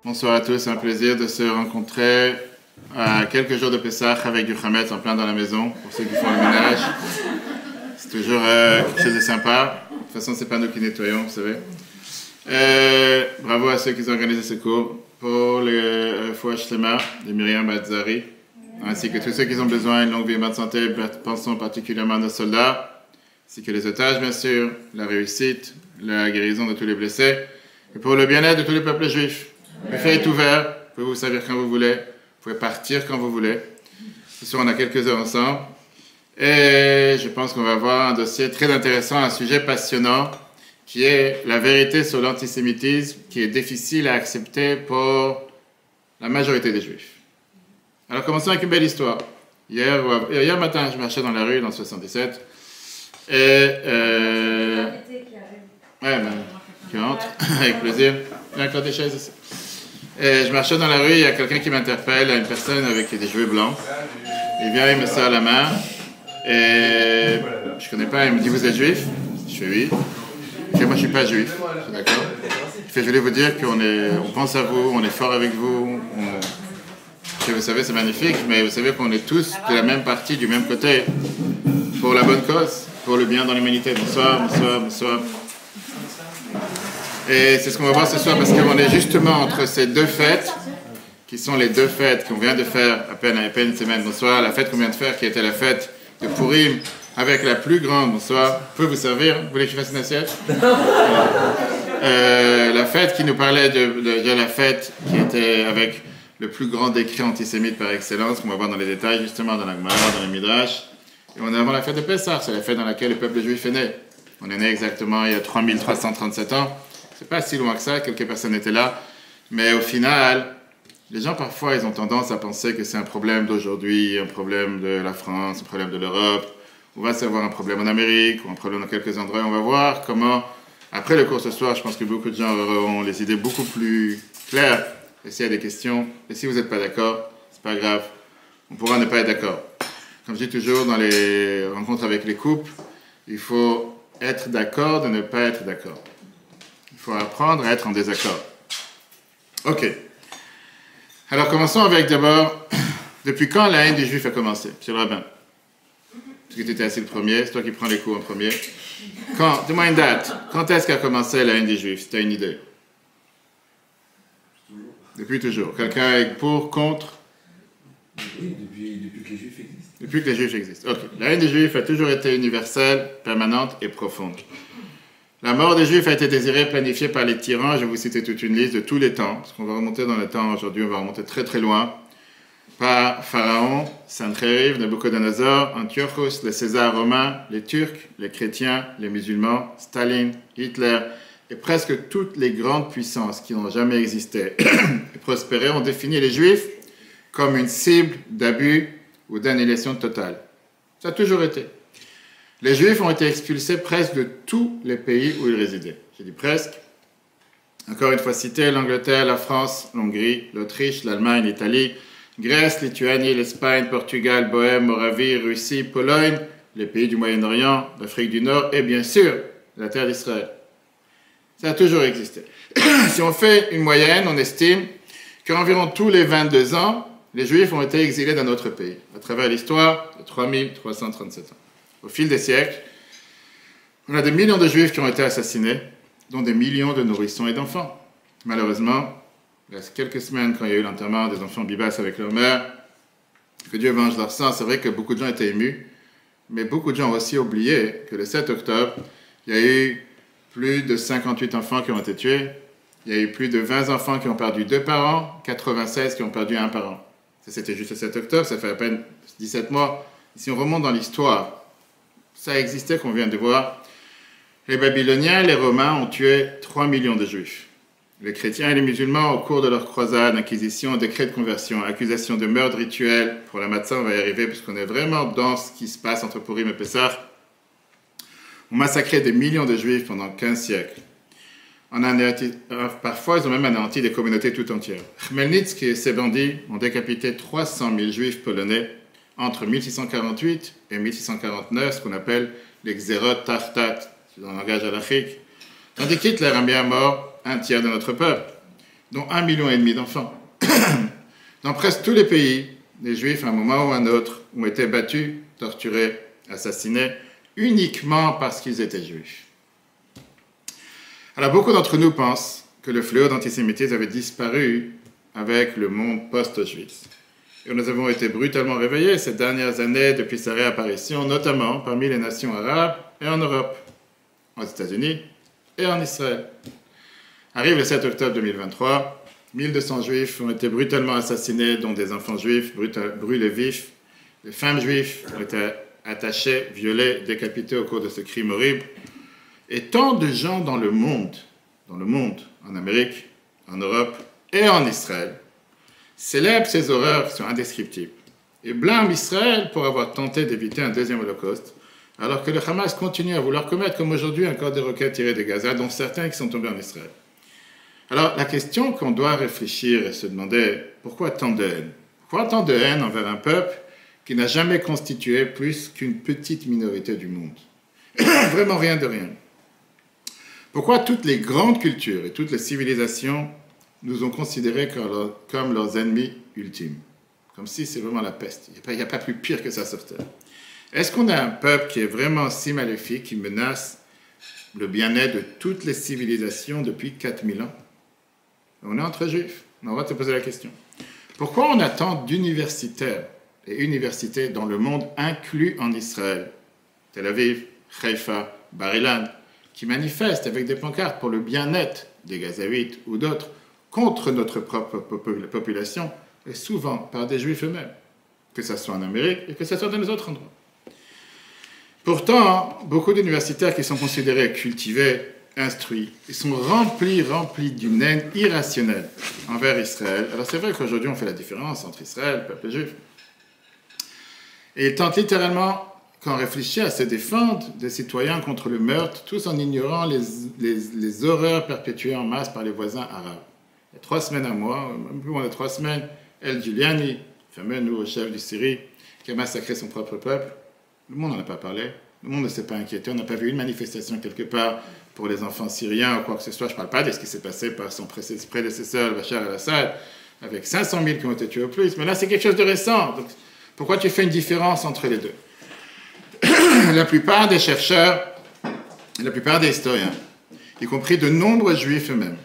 Bonsoir à tous, c'est un plaisir de se rencontrer à quelques jours de Pessah avec du Hametz en plein dans la maison, pour ceux qui font le ménage. C'est toujours quelque chose de sympa. De toute façon, c'est pas nous qui nettoyons, vous savez. Bravo à ceux qui ont organisé ce cours. Pour le Fouach Shlema de Myriam Batzari, ainsi que tous ceux qui ont besoin d'une longue vie et bonne santé, pensons particulièrement à nos soldats, ainsi que les otages, bien sûr, la réussite, la guérison de tous les blessés, et pour le bien-être de tous les peuples juifs. Le buffet est ouvert, vous pouvez vous servir quand vous voulez, vous pouvez partir quand vous voulez. Ce soir, on a quelques heures ensemble, et je pense qu'on va avoir un dossier très intéressant, un sujet passionnant, qui est la vérité sur l'antisémitisme, qui est difficile à accepter pour la majorité des Juifs. Alors, commençons avec une belle histoire. Hier matin, je marchais dans la rue, dans le 77, et... qui entre, avec plaisir. Il y a encore des chaises ici. Et je marchais dans la rue, il y a quelqu'un qui m'interpelle, une personne avec des cheveux blancs. Il vient, il me serre la main, et je connais pas, il me dit « Vous êtes juif ?» Je fais « Oui ». « Moi, je suis pas juif. » D'accord. Il fait « Je voulais vous dire qu'on pense à vous, on est fort avec vous. Vous savez, c'est magnifique, mais vous savez qu'on est tous de la même partie, du même côté, pour la bonne cause, pour le bien dans l'humanité. » Bonsoir, bonsoir, bonsoir. Et c'est ce qu'on va voir ce soir, parce qu'on est justement entre ces deux fêtes, qui sont les deux fêtes qu'on vient de faire à peine une semaine. Bonsoir, la fête qu'on vient de faire, qui était la fête de Purim, avec la plus grande, bonsoir, je peux vous servir, vous voulez que je fasse une assiette? La fête qui nous parlait de la fête qui était avec le plus grand décret antisémite par excellence, qu'on va voir dans les détails, justement, dans la Gemara, dans le Midrash. Et on est avant la fête de Pessah, c'est la fête dans laquelle le peuple juif est né. On est né exactement il y a 3337 ans. C'est pas si loin que ça, quelques personnes étaient là. Mais au final, les gens parfois, ils ont tendance à penser que c'est un problème d'aujourd'hui, un problème de la France, un problème de l'Europe. On va savoir un problème en Amérique, ou un problème dans quelques endroits. On va voir comment, après le cours ce soir, je pense que beaucoup de gens auront les idées beaucoup plus claires. Et s'il y a des questions, et si vous n'êtes pas d'accord, c'est pas grave. On pourra ne pas être d'accord. Comme je dis toujours dans les rencontres avec les couples, il faut être d'accord de ne pas être d'accord. Il faut apprendre à être en désaccord. Ok. Alors commençons avec d'abord, depuis quand la haine des Juifs a commencé? Monsieur le rabbin. Parce que tu étais assis le premier, c'est toi qui prends les cours en premier. Dis-moi une date. Quand est-ce qu'a commencé la haine des Juifs? Si tu as une idée. Depuis toujours. Quelqu'un est pour, contre? Oui, depuis que les Juifs existent. Depuis que les Juifs existent. Ok. La haine des Juifs a toujours été universelle, permanente et profonde. La mort des Juifs a été désirée, planifiée par les tyrans. Je vais vous citer toute une liste de tous les temps, parce qu'on va remonter dans le temps aujourd'hui, on va remonter très très loin. Par Pharaon, Sancheriv, Nabucodonosor, Antiochos, les Césars romains, les Turcs, les chrétiens, les musulmans, Staline, Hitler, et presque toutes les grandes puissances qui n'ont jamais existé et prospéré ont défini les Juifs comme une cible d'abus ou d'annihilation totale. Ça a toujours été. Les Juifs ont été expulsés presque de tous les pays où ils résidaient. J'ai dit presque. Encore une fois cité, l'Angleterre, la France, l'Hongrie, l'Autriche, l'Allemagne, l'Italie, Grèce, Lituanie, l'Espagne, Portugal, Bohême, Moravie, Russie, Pologne, les pays du Moyen-Orient, l'Afrique du Nord et bien sûr la terre d'Israël. Ça a toujours existé. Si on fait une moyenne, on estime qu'environ tous les 22 ans, les Juifs ont été exilés dans notre pays, à travers l'histoire de 3337 ans. Au fil des siècles, on a des millions de Juifs qui ont été assassinés, dont des millions de nourrissons et d'enfants. Malheureusement, il y a quelques semaines, quand il y a eu l'enterrement des enfants Bibas avec leur mère, que Dieu venge leur sang, c'est vrai que beaucoup de gens étaient émus, mais beaucoup de gens ont aussi oublié que le 7 octobre, il y a eu plus de 58 enfants qui ont été tués, il y a eu plus de 20 enfants qui ont perdu 2 parents, 96 qui ont perdu 1 parent. Ça, c'était juste le 7 octobre, ça fait à peine 17 mois. Et si on remonte dans l'histoire, ça existait qu'on vient de voir. Les Babyloniens et les Romains ont tué 3 millions de Juifs. Les chrétiens et les musulmans, au cours de leur croisade, inquisition, décret de conversion, accusation de meurtre rituel, pour la matzah, on va y arriver, puisqu'on est vraiment dans ce qui se passe entre Purim et Pessah, ont massacré des millions de Juifs pendant 15 siècles. Parfois, ils ont même anéanti des communautés tout entières. Khmelnytsky et ses bandits ont décapité 300 000 Juifs polonais entre 1648 et 1649, ce qu'on appelle les Xerot Tartat, dans le langage halachique, tandis qu'Hitler a mis à mort un tiers de notre peuple. dont 1,5 million d'enfants. Dans presque tous les pays, les Juifs, à un moment ou à un autre, ont été battus, torturés, assassinés, uniquement parce qu'ils étaient Juifs. Alors beaucoup d'entre nous pensent que le fléau d'antisémitisme avait disparu avec le monde post-juif. Et nous avons été brutalement réveillés ces dernières années depuis sa réapparition, notamment parmi les nations arabes et en Europe, aux États-Unis et en Israël. Arrive le 7 octobre 2023, 1200 juifs ont été brutalement assassinés, dont des enfants juifs brûlés vifs. Les femmes juives ont été attachées, violées, décapitées au cours de ce crime horrible. Et tant de gens dans le monde, en Amérique, en Europe et en Israël, célèbrent ces horreurs qui sont indescriptibles et blâment Israël pour avoir tenté d'éviter un deuxième holocauste, alors que le Hamas continue à vouloir commettre, comme aujourd'hui, encore des roquettes tirées de Gaza, dont certains qui sont tombés en Israël. Alors, la question qu'on doit réfléchir et se demander, pourquoi tant de haine? Pourquoi tant de haine envers un peuple qui n'a jamais constitué plus qu'une petite minorité du monde? Vraiment rien de rien. Pourquoi toutes les grandes cultures et toutes les civilisations nous ont considérés comme leurs ennemis ultimes? Comme si c'est vraiment la peste. Il n'y a pas plus pire que ça sur Terre. Est-ce qu'on a un peuple qui est vraiment si maléfique, qui menace le bien-être de toutes les civilisations depuis 4000 ans? On est entre juifs. On va te poser la question. Pourquoi on attend d'universitaires et universités dans le monde, inclus en Israël, Tel Aviv, Haïfa, Bar-Ilan, qui manifestent avec des pancartes pour le bien-être des Gazaouites ou d'autres contre notre propre population, et souvent par des juifs eux-mêmes, que ce soit en Amérique et que ce soit dans les autres endroits? Pourtant, beaucoup d'universitaires qui sont considérés cultivés, instruits, ils sont remplis d'une haine irrationnelle envers Israël. Alors c'est vrai qu'aujourd'hui on fait la différence entre Israël, le peuple juif. Et ils tentent littéralement, quand on réfléchit, à se défendre des citoyens contre le meurtre, tous en ignorant les horreurs perpétuées en masse par les voisins arabes. Il y a 3 semaines à moi, même plus loin de 3 semaines, El Giuliani, fameux nouveau chef du Syrie, qui a massacré son propre peuple. Le monde n'en a pas parlé. Le monde ne s'est pas inquiété. On n'a pas vu une manifestation quelque part pour les enfants syriens ou quoi que ce soit. Je ne parle pas de ce qui s'est passé par son prédécesseur, Bachar el-Assad, avec 500 000 qui ont été tués au plus. Mais là, c'est quelque chose de récent. Donc, pourquoi tu fais une différence entre les deux? La plupart des chercheurs, la plupart des historiens, y compris de nombreux juifs eux-mêmes,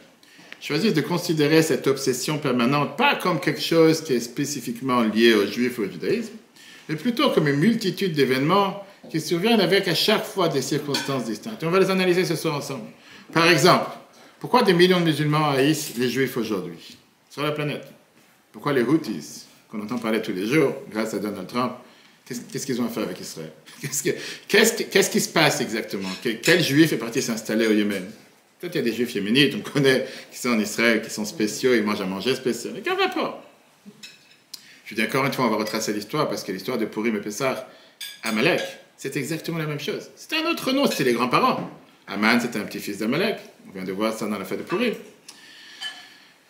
choisissent de considérer cette obsession permanente pas comme quelque chose qui est spécifiquement lié aux juifs ou au judaïsme, mais plutôt comme une multitude d'événements qui surviennent avec à chaque fois des circonstances distinctes. Et on va les analyser ce soir ensemble. Par exemple, pourquoi des millions de musulmans haïssent les juifs aujourd'hui sur la planète? Pourquoi les Houthis, qu'on entend parler tous les jours, grâce à Donald Trump, qu'est-ce qu'ils ont à faire avec Israël? Qu'est-ce qui se passe exactement? Quel juif est parti s'installer au Yémen? Peut-être qu'il y a des juifs yéménites, on connaît, qui sont en Israël, qui sont spéciaux, ils mangent à manger spécial. Mais quel rapport? Je dis encore une fois, on va retracer l'histoire, parce que l'histoire de Purim et Pessah, Amalek, c'est exactement la même chose. C'était un autre nom, c'était les grands-parents. Aman, c'était un petit-fils d'Amalek. On vient de voir ça dans la fête de Purim.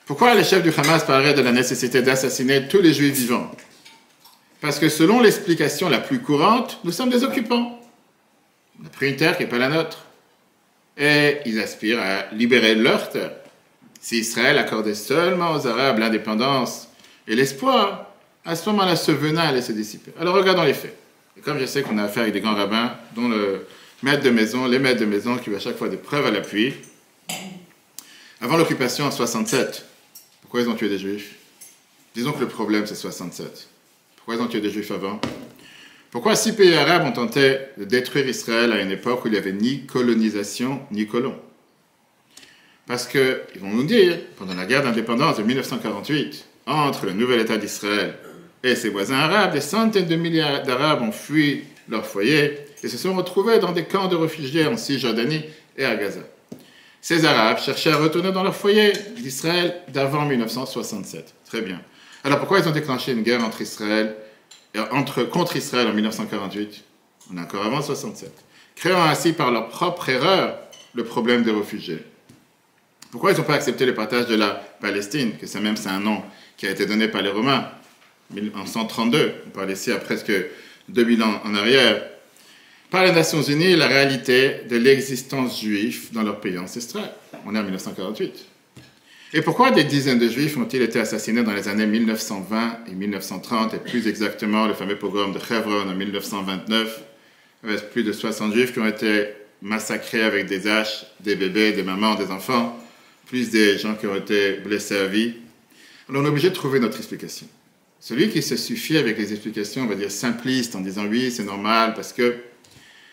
Pourquoi les chefs du Hamas parleraient de la nécessité d'assassiner tous les juifs vivants? Parce que selon l'explication la plus courante, nous sommes des occupants. On a pris une terre qui n'est pas la nôtre. Et ils aspirent à libérer leur terre. Si Israël accordait seulement aux Arabes l'indépendance et l'espoir, à ce moment-là, ce venin allait se dissiper. Alors regardons les faits. Et comme je sais qu'on a affaire avec des grands rabbins, dont le maître de maison, les maîtres de maison qui ont à chaque fois des preuves à l'appui, avant l'occupation en 67, pourquoi ils ont tué des juifs? Disons que le problème c'est 67. Pourquoi ils ont tué des juifs avant? Pourquoi 6 pays arabes ont tenté de détruire Israël à une époque où il n'y avait ni colonisation ni colons? Parce qu'ils vont nous dire, pendant la guerre d'indépendance de 1948, entre le nouvel État d'Israël et ses voisins arabes, des centaines de milliers d'Arabes ont fui leur foyer et se sont retrouvés dans des camps de réfugiés en Cisjordanie et à Gaza. Ces Arabes cherchaient à retourner dans leur foyer d'Israël d'avant 1967. Très bien. Alors pourquoi ils ont déclenché une guerre contre Israël en 1948? On est encore avant 1967. Créant ainsi par leur propre erreur le problème des réfugiés. Pourquoi ils n'ont pas accepté le partage de la Palestine, que c'est un nom qui a été donné par les Romains en 132, on parle ici à presque 2000 ans en arrière, par les Nations Unies, la réalité de l'existence juive dans leur pays ancestral. On est en 1948. Et pourquoi des dizaines de Juifs ont-ils été assassinés dans les années 1920 et 1930, et plus exactement le fameux pogrom de Hebron en 1929, avec plus de 60 Juifs qui ont été massacrés avec des haches, des bébés, des mamans, des enfants, plus des gens qui ont été blessés à vie. Alors on est obligé de trouver notre explication. Celui qui se suffit avec les explications, on va dire simplistes, en disant oui, c'est normal, parce que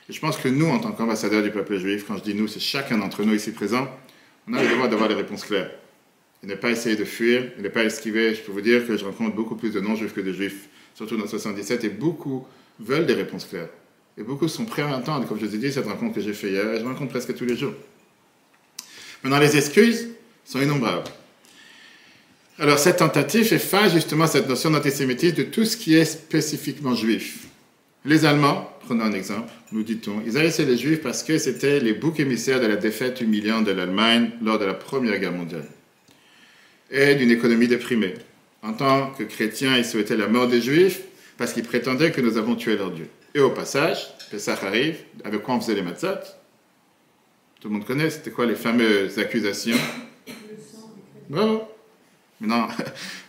je pense que nous, en tant qu'ambassadeurs du peuple juif, quand je dis nous, c'est chacun d'entre nous ici présent, on a le devoir d'avoir des réponses claires. Et ne pas essayer de fuir, et ne pas esquiver. Je peux vous dire que je rencontre beaucoup plus de non-juifs que de juifs, surtout dans 77, et beaucoup veulent des réponses claires. Et beaucoup sont prêts à entendre, comme je vous ai dit, cette rencontre que j'ai faite hier, et je rencontre presque tous les jours. Maintenant, les excuses sont innombrables. Alors, cette tentative fait face justement à cette notion d'antisémitisme de tout ce qui est spécifiquement juif. Les Allemands, prenons un exemple, nous dit-on, ils haïssaient les Juifs parce que c'était les boucs émissaires de la défaite humiliante de l'Allemagne lors de la Première Guerre mondiale et d'une économie déprimée. En tant que chrétiens, ils souhaitaient la mort des Juifs parce qu'ils prétendaient que nous avons tué leur Dieu. Et au passage, Pessah arrive, avec quoi on faisait les matzot? Tout le monde connaît, c'était quoi les fameuses accusations? Bravo. Maintenant,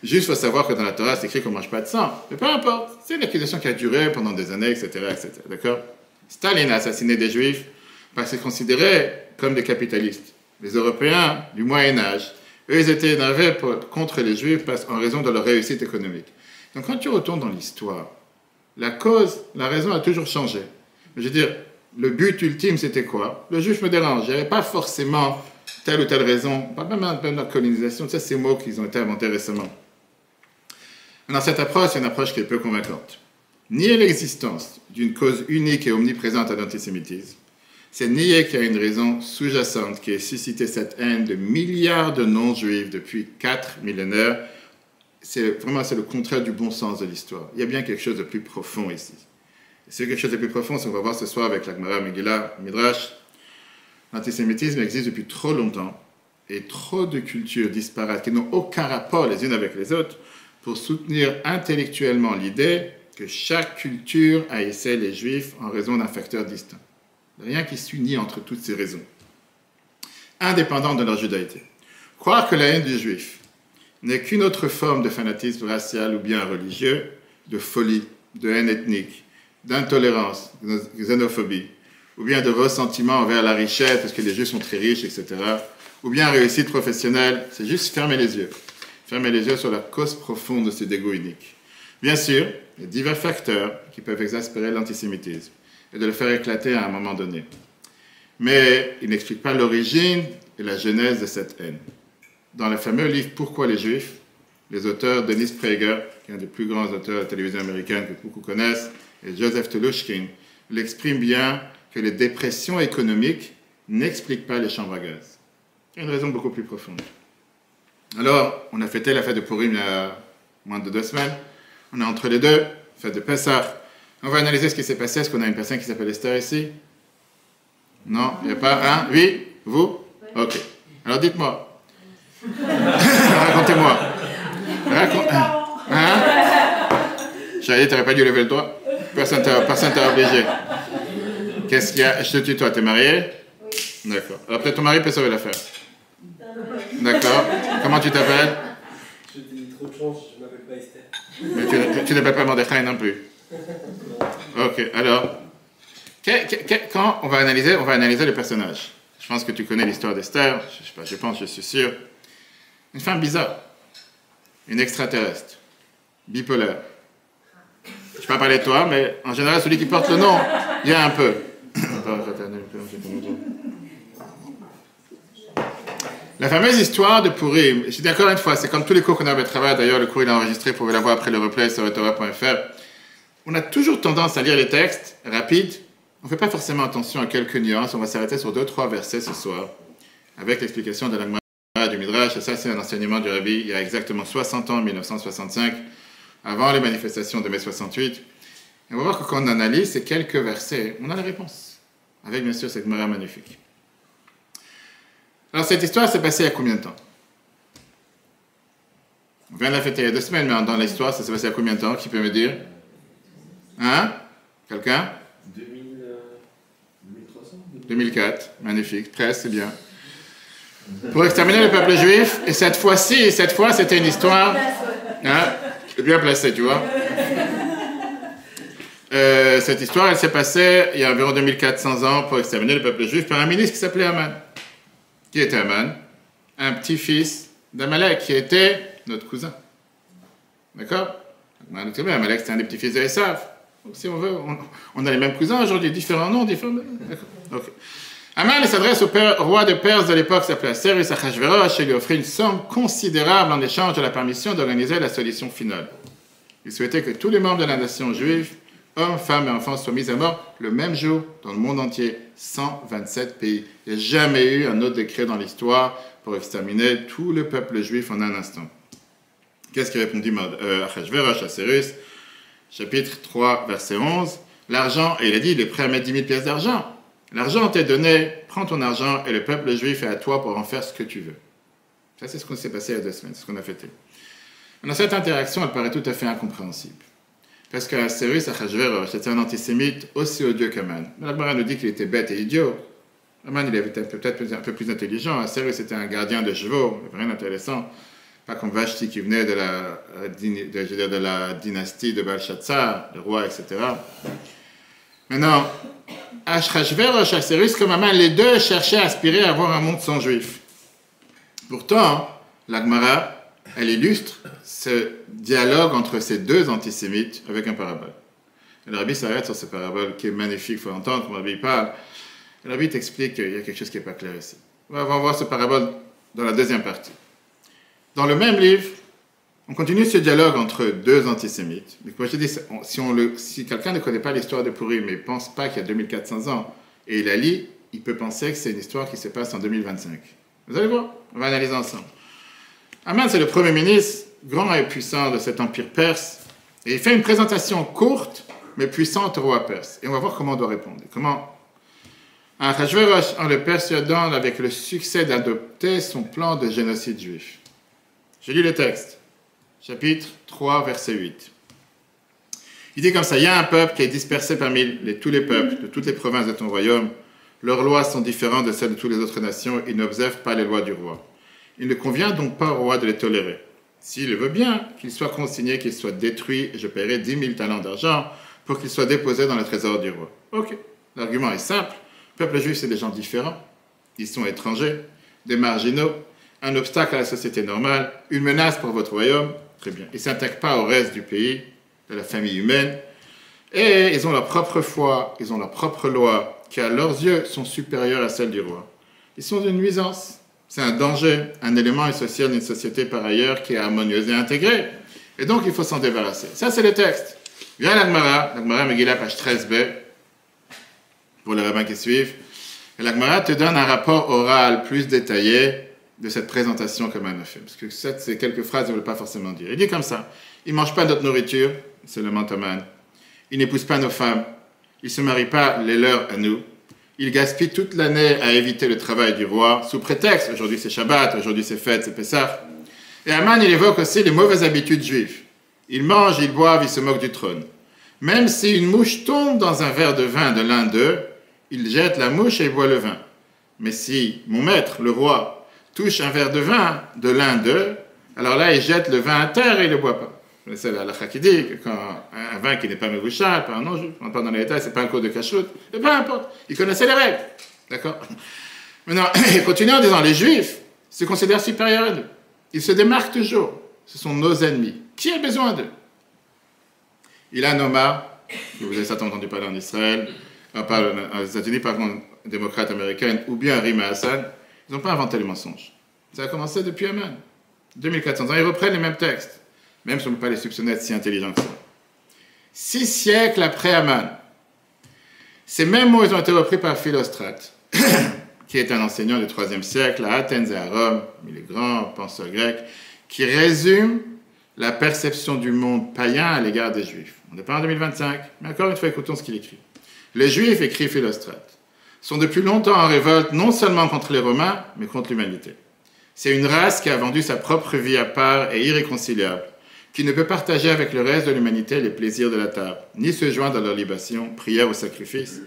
juste il faut savoir que dans la Torah, c'est écrit qu'on ne mange pas de sang. Mais peu importe, c'est une accusation qui a duré pendant des années, etc. etc. D'accord? Staline a assassiné des Juifs parce qu'ils considéraient comme des capitalistes. Les Européens du Moyen-Âge, eux, ils étaient énervés contre les Juifs en raison de leur réussite économique. Donc quand tu retournes dans l'histoire, la cause, la raison a toujours changé. Je veux dire, le but ultime, c'était quoi? Le Juif me dérange. Il n'y avait pas forcément telle ou telle raison, pas même de la colonisation, ça c'est ces mots qui ont été inventés récemment. Maintenant, cette approche, c'est une approche qui est peu convaincante. Nier l'existence d'une cause unique et omniprésente à l'antisémitisme, c'est nier qu'il y a une raison sous-jacente qui a suscité cette haine de milliards de non-juifs depuis 4 millénaires. C'est le contraire du bon sens de l'histoire. Il y a bien quelque chose de plus profond ici. Et c'est quelque chose de plus profond, c'est qu'on va voir ce soir avec la Gemara Megillah, Midrash. L'antisémitisme existe depuis trop longtemps et trop de cultures disparates qui n'ont aucun rapport les unes avec les autres pour soutenir intellectuellement l'idée que chaque culture haïssait les Juifs en raison d'un facteur distinct. Rien qui s'unit entre toutes ces raisons, indépendant de leur judaïté. Croire que la haine du Juif n'est qu'une autre forme de fanatisme racial ou bien religieux, de folie, de haine ethnique, d'intolérance, de xénophobie, ou bien de ressentiment envers la richesse, parce que les Juifs sont très riches, etc., ou bien réussite professionnelle, c'est juste fermer les yeux. Fermer les yeux sur la cause profonde de ce dégoût unique. Bien sûr, il y a divers facteurs qui peuvent exaspérer l'antisémitisme et de le faire éclater à un moment donné. Mais il n'explique pas l'origine et la genèse de cette haine. Dans le fameux livre « Pourquoi les Juifs ?», les auteurs Dennis Prager, qui est un des plus grands auteurs de la télévision américaine que beaucoup connaissent, et Joseph Telushkin, l'expriment bien que les dépressions économiques n'expliquent pas les chambres à gaz. Il y a une raison beaucoup plus profonde. Alors, on a fêté la fête de Purim il y a moins de 2 semaines. On est entre les deux, fête de Pessah. On va analyser ce qui s'est passé. Est-ce qu'on a une personne qui s'appelle Esther ici? Non, il n'y a pas. Hein? Oui? Vous? Ok. Alors dites-moi. Racontez-moi. Hein? J'allais, tu n'aurais pas dû lever le doigt? Personne ne t'a obligé. Qu'est-ce qu'il y a? Je te tutoie, t'es marié? Oui. D'accord. Alors peut-être ton mari peut sauver l'affaire. D'accord. Comment tu t'appelles? Je dis trop de chance, je ne m'appelle pas Esther. Mais tu n'appelles pas Mordechai non plus? Ok, alors, quand on va analyser le personnage. Je pense que tu connais l'histoire d'Esther, je suis sûr. Une femme bizarre, une extraterrestre, bipolaire. Je ne vais pas parler de toi, mais en général, celui qui porte le nom, il y a un peu. La fameuse histoire de Purim, je dis encore une fois, c'est comme tous les cours qu'on a à travers, d'ailleurs le cours il est enregistré, vous pouvez l'avoir après le replay sur torah.fr. On a toujours tendance à lire les textes rapides, on ne fait pas forcément attention à quelques nuances, on va s'arrêter sur 2-3 versets ce soir, avec l'explication de la Gemara du Midrash, et ça c'est un enseignement du Rabbi il y a exactement 60 ans, 1965, avant les manifestations de mai 68. Et on va voir que quand on analyse ces quelques versets, on a la réponse, avec bien sûr cette Gemara magnifique. Alors, cette histoire s'est passée il y a combien de temps? On vient de la fêter il y a 2 semaines, mais dans l'histoire, ça s'est passé il y a combien de temps? Qui peut me dire? Hein? Quelqu'un? 2300 2004, magnifique, presque, c'est bien. pour exterminer le peuple juif. Et cette fois, c'était une histoire bien placée, tu vois. Cette histoire, elle s'est passée il y a environ 2400 ans pour exterminer le peuple juif par un ministre qui s'appelait Aman. Qui était Aman? Un petit-fils d'Amalek, qui était notre cousin. D'accord? Amalek, c'était un des petits-fils de Esav. Donc, si on veut, on a les mêmes cousins aujourd'hui, différents noms, différents... D'accord. Okay. Aman s'adresse au roi de Perse de l'époque, qui s'appelait Cyrus Achashverosh, et lui offrit une somme considérable en échange de la permission d'organiser la solution finale. Il souhaitait que tous les membres de la nation juive, hommes, femmes et enfants, soient mis à mort le même jour dans le monde entier, 127 pays. Il n'y a jamais eu un autre décret dans l'histoire pour exterminer tout le peuple juif en un instant. Qu'est-ce qu'il répondit Achashverosh à Cyrus? Chapitre 3, verset 11. L'argent, et il a dit, il est prêt à mettre 10 000 pièces d'argent. L'argent t'est donné, prends ton argent et le peuple juif est à toi pour en faire ce que tu veux. Ça, c'est ce qu'on s'est passé il y a 2 semaines, c'est ce qu'on a fêté. Dans cette interaction, elle paraît tout à fait incompréhensible. Parce que Cyrus Achashverosh était un antisémite aussi odieux qu'Aman. La Gemara nous dit qu'il était bête et idiot. Aman, il était peut-être un peu plus intelligent. Cyrus était un gardien de chevaux, rien d'intéressant. Pas comme Vashti qui venait de la dynastie de Belshazzar, le roi, etc. Maintenant, Achashverosh et Cyrus comme Aman, les deux cherchaient à aspirer à avoir un monde sans juifs. Pourtant, la Gemara, elle illustre ce dialogue entre ces deux antisémites avec un parabole. Et le Rabbi s'arrête sur ce parabole qui est magnifique, il faut entendre comment le Rabbi parle. Le Rabbi t'explique qu'il y a quelque chose qui n'est pas clair ici. On va voir ce parabole dans la deuxième partie. Dans le même livre, on continue ce dialogue entre deux antisémites. Mais comme je dis, si quelqu'un ne connaît pas l'histoire de Purim, mais ne pense pas qu'il y a 2400 ans, et il la lit, il peut penser que c'est une histoire qui se passe en 2025. Vous allez voir, on va analyser ensemble. Aman, c'est le premier ministre, grand et puissant de cet empire perse, et il fait une présentation courte, mais puissante au roi perse. Et on va voir comment on doit répondre. Comment Achashverosh, en le persuadant avec le succès d'adopter son plan de génocide juif. Je lis le texte, chapitre 3, verset 8. Il dit comme ça, il y a un peuple qui est dispersé parmi tous les peuples de toutes les provinces de ton royaume. Leurs lois sont différentes de celles de toutes les autres nations, ils n'observent pas les lois du roi. Il ne convient donc pas au roi de les tolérer. S'il veut bien qu'il soit consigné, qu'il soit détruit, je paierai 10 000 talents d'argent pour qu'il soit déposé dans le trésor du roi. Ok, l'argument est simple. Le peuple juif, c'est des gens différents. Ils sont étrangers, des marginaux, un obstacle à la société normale, une menace pour votre royaume. Très bien. Ils ne s'intègrent pas au reste du pays, de la famille humaine. Et ils ont leur propre foi, ils ont leurs propres lois, qui à leurs yeux sont supérieures à celles du roi. Ils sont une nuisance. C'est un danger, un élément essentiel d'une société par ailleurs qui est harmonieuse et intégrée. Et donc, il faut s'en débarrasser. Ça, c'est le texte. Viens l'Agmara Megillah, page 13b, pour les rabbins qui suivent. Et l'Agmara te donne un rapport oral plus détaillé de cette présentation comme un a fait. Parce que ces quelques phrases ne veulent pas forcément dire. Il dit comme ça, ils ne mangent pas notre nourriture, c'est le mantaman. Ils n'épousent pas nos femmes. Ils ne se marient pas les leurs à nous. Ils gaspillent toute l'année à éviter le travail du roi, sous prétexte, aujourd'hui c'est Shabbat, aujourd'hui c'est fête, c'est Pessah. Et Aman, il évoque aussi les mauvaises habitudes juives. Ils mangent, ils boivent, ils se moquent du trône. Même si une mouche tombe dans un verre de vin de l'un d'eux, il jette la mouche et il boit le vin. Mais si mon maître, le roi, touche un verre de vin de l'un d'eux, alors là, il jette le vin à terre et il ne le boit pas. C'est la halakha qui dit que quand un vin qui n'est pas mevouchal, pas un non-juif, on ne rentre pas dans les détails, ce n'est pas un cours de kashrut, et peu importe, ils connaissaient les règles. D'accord? Maintenant, il continue en disant, les juifs se considèrent supérieurs à nous. Ils se démarquent toujours. Ce sont nos ennemis. Qui a besoin d'eux? Il a Noma, que vous avez certainement entendu parler en Israël, aux États-Unis, par exemple, démocrate américaine, ou bien Rima Hassan, ils n'ont pas inventé les mensonges. Ça a commencé depuis Aman. 2400 ans, ils reprennent les mêmes textes. Même si on ne peut pas les soupçonner d'être si intelligents que ça. 6 siècles après Aman, ces mêmes mots ils ont été repris par Philostrate, qui est un enseignant du IIIe siècle à Athènes et à Rome, les grands penseurs grecs, qui résume la perception du monde païen à l'égard des Juifs. On n'est pas en 2025, mais encore une fois, écoutons ce qu'il écrit. Les Juifs, écrit Philostrate, sont depuis longtemps en révolte non seulement contre les Romains, mais contre l'humanité. C'est une race qui a vendu sa propre vie à part et irréconciliable, qui ne peut partager avec le reste de l'humanité les plaisirs de la table, ni se joindre à leur libation, prière ou sacrifice.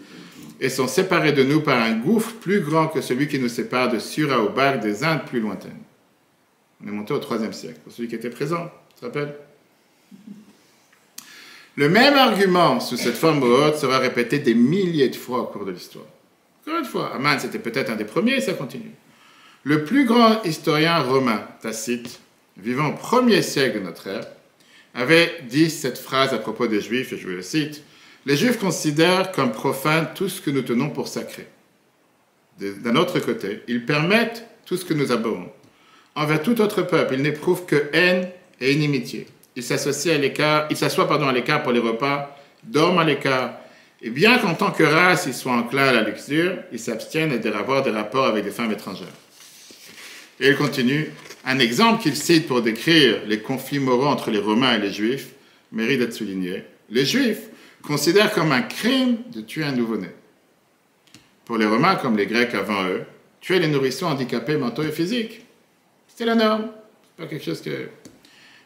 et sont séparés de nous par un gouffre plus grand que celui qui nous sépare de Sura au Bac, des Indes plus lointaines. On est monté au IIIe siècle, pour celui qui était présent, tu te rappelles? Le même argument sous cette forme haute sera répété des milliers de fois au cours de l'histoire. Encore une fois, Aman, c'était peut-être un des premiers, et ça continue. Le plus grand historien romain, Tacite, vivant au 1er siècle de notre ère, avait dit cette phrase à propos des Juifs, et je vous le cite, « Les Juifs considèrent comme profane tout ce que nous tenons pour sacré. D'un autre côté, ils permettent tout ce que nous abhorrons. Envers tout autre peuple, ils n'éprouvent que haine et inimitié. Ils s'assoient à l'écart pour les repas, dorment à l'écart, et bien qu'en tant que race, ils soient enclins à la luxure, ils s'abstiennent d'avoir des rapports avec des femmes étrangères. » Et il continue, un exemple qu'il cite pour décrire les conflits moraux entre les Romains et les Juifs mérite d'être souligné. Les Juifs considèrent comme un crime de tuer un nouveau-né. Pour les Romains, comme les Grecs avant eux, tuer les nourrissons handicapés mentaux et physiques. C'était la norme. C'est pas quelque chose que...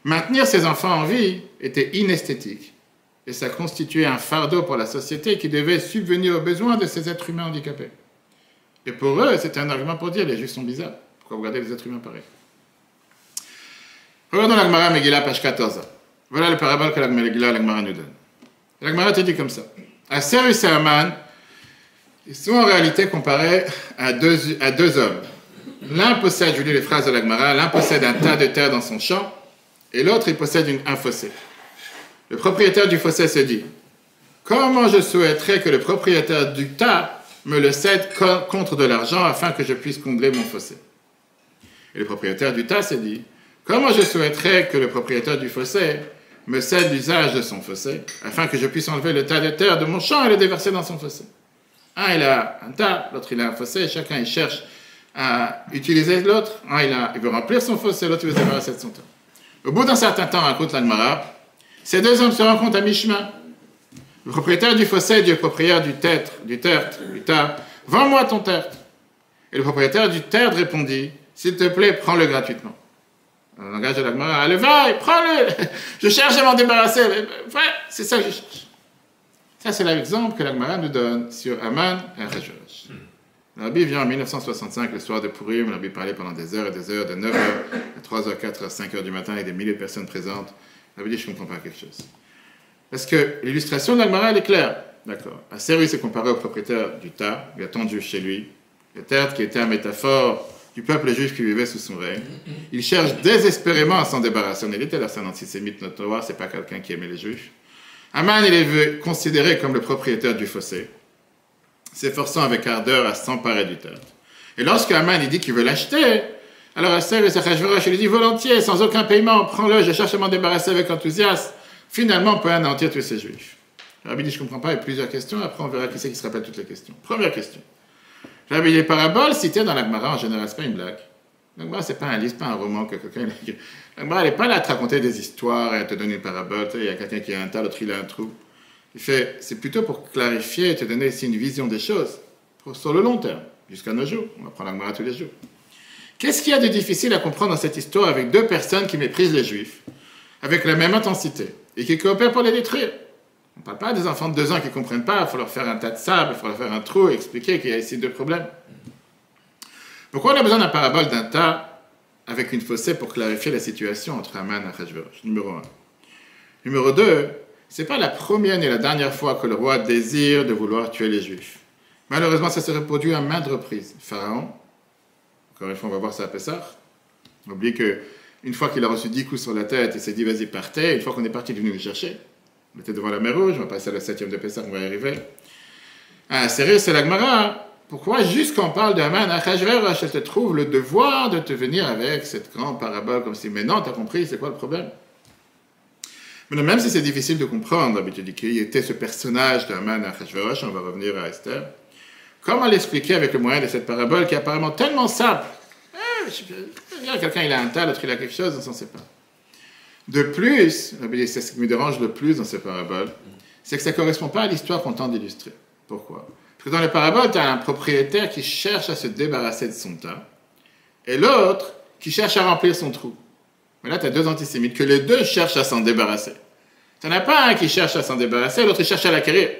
Maintenir ces enfants en vie était inesthétique. Et ça constituait un fardeau pour la société qui devait subvenir aux besoins de ces êtres humains handicapés. Et pour eux, c'était un argument pour dire les Juifs sont bizarres. Pourquoi vous regardez les êtres humains pareils? Regardons la Gemara Megillah, page 14. Voilà le parabole que la Megillah, la Gemara nous donne. La Gemara te dit comme ça. Aserus et Aman, ils sont en réalité comparés à deux hommes. L'un possède, je vous lis les phrases de la Gemara, l'un possède un tas de terre dans son champ, et l'autre, il possède un fossé. Le propriétaire du fossé se dit, comment je souhaiterais que le propriétaire du tas me le cède contre de l'argent afin que je puisse combler mon fossé. Et le propriétaire du tas se dit, comment je souhaiterais que le propriétaire du fossé me cède l'usage de son fossé afin que je puisse enlever le tas de terre de mon champ et le déverser dans son fossé. Un, il a un tas, l'autre, il a un fossé, chacun, il cherche à utiliser l'autre. Un, il veut remplir son fossé, l'autre, il veut se débarrasser de son tas. Au bout d'un certain temps, raconte la Gemara, ces deux hommes se rencontrent à mi-chemin. Le propriétaire du fossé dit au propriétaire du tas, vends-moi ton tertre. Et le propriétaire du tertre répondit, s'il te plaît, prends-le gratuitement. Dans le langage de la Gemara, allez, va, prends-le. Je cherche à m'en débarrasser. Ouais, c'est ça que je cherche. Ça, c'est l'exemple que la Gemara nous donne sur Aman et Achashverosh. Le Rabbi vient en 1965, le soir de Purim. Le Rabbi parlait pendant des heures et des heures, de 9h à 3h, 4h, 5h du matin, avec des milliers de personnes présentes. Le Rabbi dit, je ne comprends pas quelque chose. Parce que l'illustration de la Gemara, elle est claire. D'accord. Aserus est comparé au propriétaire du tas, il a tendu chez lui. Le tertre qui était une métaphore du peuple juif qui vivait sous son règne. Il cherche désespérément à s'en débarrasser. Il était là, c'est un antisémite notoire, c'est pas quelqu'un qui aimait les juifs. Aman, il est considéré comme le propriétaire du fossé, s'efforçant avec ardeur à s'emparer du tertre. Et lorsque Aman, il dit qu'il veut l'acheter, alors Aserus et Achashverosh, il lui dit volontiers, sans aucun paiement, prends-le, je cherche à m'en débarrasser avec enthousiasme. Finalement, on peut anéantir tous ces juifs. Le Rabbi dit, je ne comprends pas, il y a plusieurs questions, après on verra qui c'est qui se rappelle toutes les questions. Première question. Le Rabbi dit, les paraboles citées dans la Gemara, en général, ce n'est pas une blague. La Gemara, ce n'est pas un livre, ce n'est pas un roman que quelqu'un a écrit. La Gemara, elle n'est pas là à te raconter des histoires et à te donner une parabole. Tu sais, il y a quelqu'un qui a un tas, l'autre il a un trou. C'est plutôt pour clarifier et te donner ici une vision des choses, sur le long terme, jusqu'à nos jours. On apprend la Gemara tous les jours. Qu'est-ce qu'il y a de difficile à comprendre dans cette histoire avec deux personnes qui méprisent les juifs, avec la même intensité, et qui coopèrent pour les détruire? On ne parle pas des enfants de 2 ans qui ne comprennent pas, il faut leur faire un tas de sable, il faut leur faire un trou et expliquer qu'il y a ici 2 problèmes. Pourquoi on a besoin d'un parabole d'un tas avec une fossé pour clarifier la situation entre Aman et Achashverosh? Numéro 1. Numéro 2, ce n'est pas la première ni la dernière fois que le roi désire de vouloir tuer les Juifs. Malheureusement, ça se reproduit à maintes reprises. Pharaon, encore une fois, on va voir ça à Pessah. N'oubliez qu'une fois qu'il a reçu 10 coups sur la tête, il s'est dit, vas-y, partez. Une fois qu'on est parti, il est venu le chercher. On était devant la mer Rouge, on va passer à la 7e de Pessah, on va y arriver. Ah, sérieux, c'est la Gemara. Pourquoi, juste quand on parle de Aman, Achashverosh, elle te trouve le devoir de te venir avec cette grande parabole comme si, mais non, t'as compris, c'est quoi le problème? Mais même si c'est difficile de comprendre, d'habitude, qui était ce personnage d'Aman et Achashverosh, on va revenir à Esther, comment l'expliquer avec le moyen de cette parabole qui est apparemment tellement simple? Quelqu'un il a un tas, l'autre il a quelque chose, on s'en sait pas. De plus, c'est ce qui me dérange le plus dans ces paraboles, c'est que ça ne correspond pas à l'histoire qu'on tente d'illustrer. Pourquoi? Parce que dans les paraboles, tu as un propriétaire qui cherche à se débarrasser de son tas, et l'autre qui cherche à remplir son trou. Mais là, tu as 2 antisémites, que les 2 cherchent à s'en débarrasser. Tu n'en as pas un qui cherche à s'en débarrasser, l'autre il cherche à l'acquérir.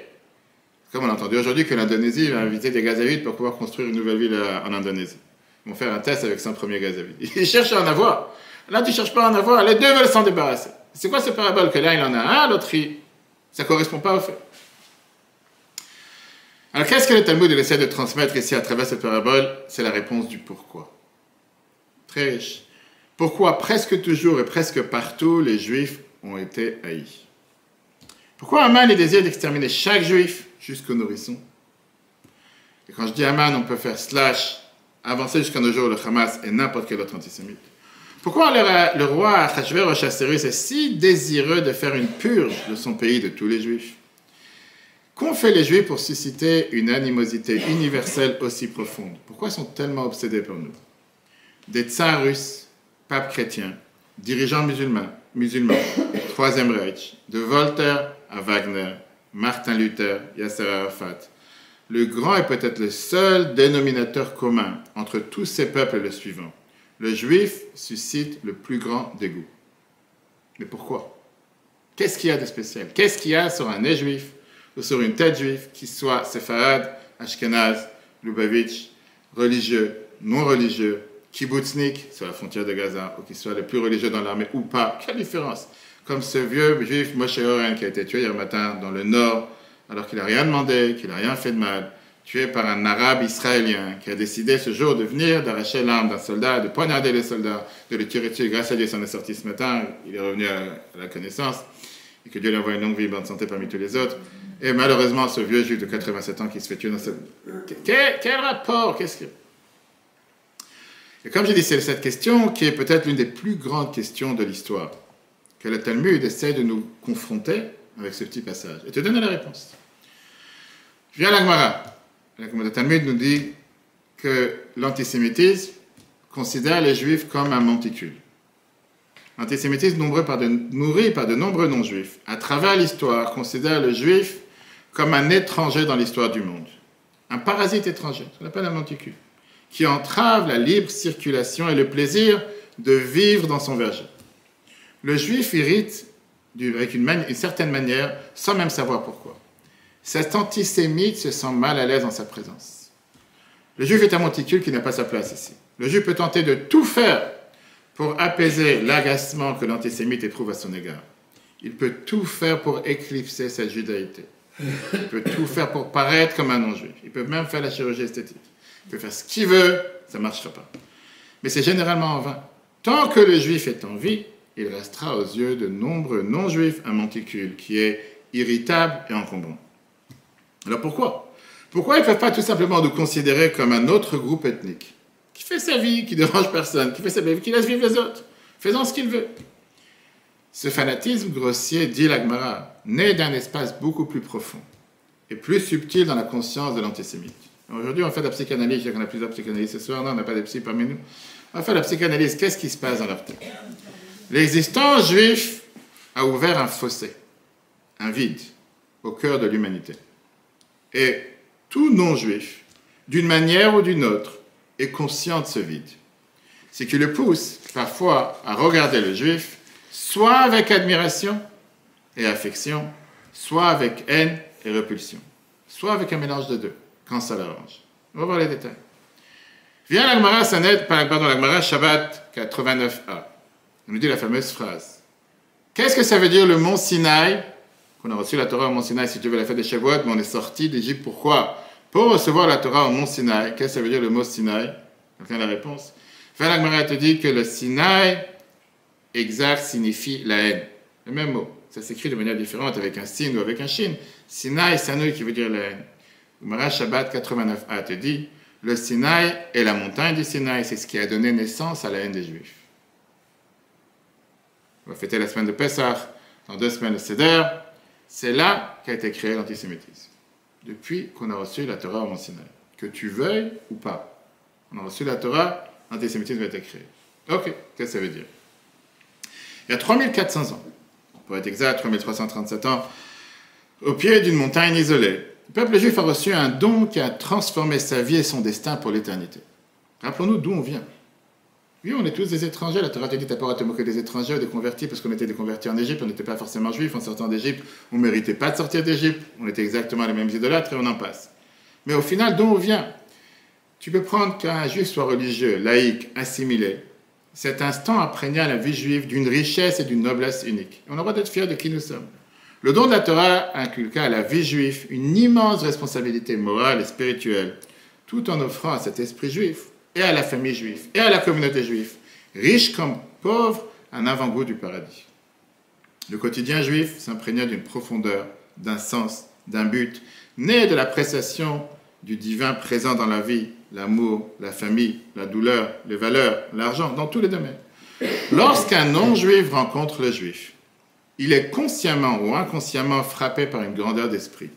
Comme on a entendu aujourd'hui que l'Indonésie va inviter des Gazaouites pour pouvoir construire une nouvelle ville en Indonésie. Ils vont faire un test avec 100 premiers Gazaouites. Ils cherchent à en avoir. Là, tu ne cherches pas à en avoir. Les deux veulent s'en débarrasser. C'est quoi ce parabole que là, il en a un, l'autre, ça ne correspond pas au fait. Alors, qu'est-ce que le Talmud essaie de transmettre ici à travers cette parabole? C'est la réponse du pourquoi. Très riche. Pourquoi presque toujours et presque partout les Juifs ont été haïs? Pourquoi Haman désire d'exterminer chaque Juif jusqu'au nourrisson? Et quand je dis Haman, on peut faire slash, avancer jusqu'à nos jours le Hamas et n'importe quel autre antisémite. Pourquoi le roi Achashverosh Assuérus est si désireux de faire une purge de son pays de tous les Juifs? Qu'ont fait les Juifs pour susciter une animosité universelle aussi profonde? Pourquoi ils sont tellement obsédés par nous? Des tsars russes, papes chrétiens, dirigeants musulmans, Troisième Reich, de Voltaire à Wagner, Martin Luther, Yasser Arafat. Le grand est peut-être le seul dénominateur commun entre tous ces peuples est le suivant. Le juif suscite le plus grand dégoût. Mais pourquoi? Qu'est-ce qu'il y a de spécial? Qu'est-ce qu'il y a sur un nez juif ou sur une tête juive, qui soit séfarade, ashkénaze, lubavitch, religieux, non religieux, kibbutznik, sur la frontière de Gaza, ou qui soit le plus religieux dans l'armée ou pas? Quelle différence? Comme ce vieux juif Moshe Oren qui a été tué hier matin dans le nord, alors qu'il n'a rien demandé, qu'il n'a rien fait de mal, tué par un arabe israélien qui a décidé ce jour de venir, d'arracher l'arme d'un soldat, de poignarder les soldats, de le tirer dessus. Grâce à Dieu, il s'en est sorti ce matin, il est revenu à la connaissance, et que Dieu lui envoie une longue vie, bonne santé parmi tous les autres. Et malheureusement, ce vieux juif de 87 ans qui se fait tuer dans cette... Quel rapport? Qu'est-ce que... Et comme j'ai dit, c'est cette question qui est peut-être l'une des plus grandes questions de l'histoire, que le Talmud essaie de nous confronter avec ce petit passage, et te donner la réponse. Je viens à la Gemara. Le Talmud nous dit que l'antisémitisme considère les Juifs comme un monticule. L'antisémitisme nourri par de nombreux non-juifs, à travers l'histoire, considère le Juif comme un étranger dans l'histoire du monde. Un parasite étranger, ça s'appelle un monticule, qui entrave la libre circulation et le plaisir de vivre dans son verger. Le Juif irrite avec une certaine manière, sans même savoir pourquoi. Cet antisémite se sent mal à l'aise en sa présence. Le Juif est un monticule qui n'a pas sa place ici. Le Juif peut tenter de tout faire pour apaiser l'agacement que l'antisémite éprouve à son égard. Il peut tout faire pour éclipser sa judaïté. Il peut tout faire pour paraître comme un non-juif. Il peut même faire la chirurgie esthétique. Il peut faire ce qu'il veut, ça ne marchera pas. Mais c'est généralement en vain. Tant que le Juif est en vie, il restera aux yeux de nombreux non-juifs un monticule qui est irritable et encombrant. Alors pourquoi? Pourquoi ils ne peuvent pas tout simplement nous considérer comme un autre groupe ethnique qui fait sa vie, qui ne dérange personne, qui fait sa vie, qui laisse vivre les autres, faisant ce qu'il veut? Ce fanatisme grossier, dit la Gemara, naît d'un espace beaucoup plus profond et plus subtil dans la conscience de l'antisémite. Aujourd'hui, on fait de la psychanalyse, je sais qu'on a plusieurs psychanalystes ce soir, non, on n'a pas de psy parmi nous. On fait de la psychanalyse, qu'est-ce qui se passe dans leur tête? L'existence juive a ouvert un fossé, un vide, au cœur de l'humanité. Et tout non-juif, d'une manière ou d'une autre, est conscient de ce vide. Ce qui le pousse parfois à regarder le juif, soit avec admiration et affection, soit avec haine et repulsion, soit avec un mélange de deux, quand ça l'arrange. On va voir les détails. Vient la Gemara Shabbat 89a. On nous dit la fameuse phrase. Qu'est-ce que ça veut dire le mont Sinaï? On a reçu la Torah au mont Sinaï, si tu veux, la fête de Shavuot, mais on est sorti d'Égypte. Pourquoi? Pour recevoir la Torah au mont Sinaï. Qu'est-ce que ça veut dire le mot Sinaï? Quelqu'un a la réponse? Enfin, la Gemara te dit que le Sinaï exact signifie la haine. Le même mot. Ça s'écrit de manière différente avec un sin ou avec un shin. Sinaï, Sanoui qui veut dire la haine. Gemara Shabbat 89a te dit le Sinaï est la montagne du Sinaï. C'est ce qui a donné naissance à la haine des Juifs. On va fêter la semaine de Pessah, dans 2 semaines le Seder. C'est là qu'a été créé l'antisémitisme. Depuis qu'on a reçu la Torah au mont Sinaï. Que tu veuilles ou pas. On a reçu la Torah, l'antisémitisme a été créé. Ok, qu'est-ce que ça veut dire? Il y a 3400 ans, pour être exact, 3337 ans, au pied d'une montagne isolée, le peuple juif a reçu un don qui a transformé sa vie et son destin pour l'éternité. Rappelons-nous d'où on vient. Oui, on est tous des étrangers. La Torah te dit, t'as pas le droit de te moquer des étrangers ou des convertis, parce qu'on était des convertis en Égypte, on n'était pas forcément juifs. En sortant d'Égypte, on ne méritait pas de sortir d'Égypte. On était exactement les mêmes idolâtres et on en passe. Mais au final, d'où on vient? Tu peux prendre qu'un juif soit religieux, laïque, assimilé. Cet instant imprégna la vie juive d'une richesse et d'une noblesse unique. On a le droit d'être fiers de qui nous sommes. Le don de la Torah inculqua à la vie juive une immense responsabilité morale et spirituelle, tout en offrant à cet esprit juif, et à la famille juive, et à la communauté juive, riche comme pauvre, un avant-goût du paradis. Le quotidien juif s'imprégna d'une profondeur, d'un sens, d'un but, né de l'appréciation du divin présent dans la vie, l'amour, la famille, la douleur, les valeurs, l'argent, dans tous les domaines. Lorsqu'un non-juif rencontre le juif, il est consciemment ou inconsciemment frappé par une grandeur d'esprit,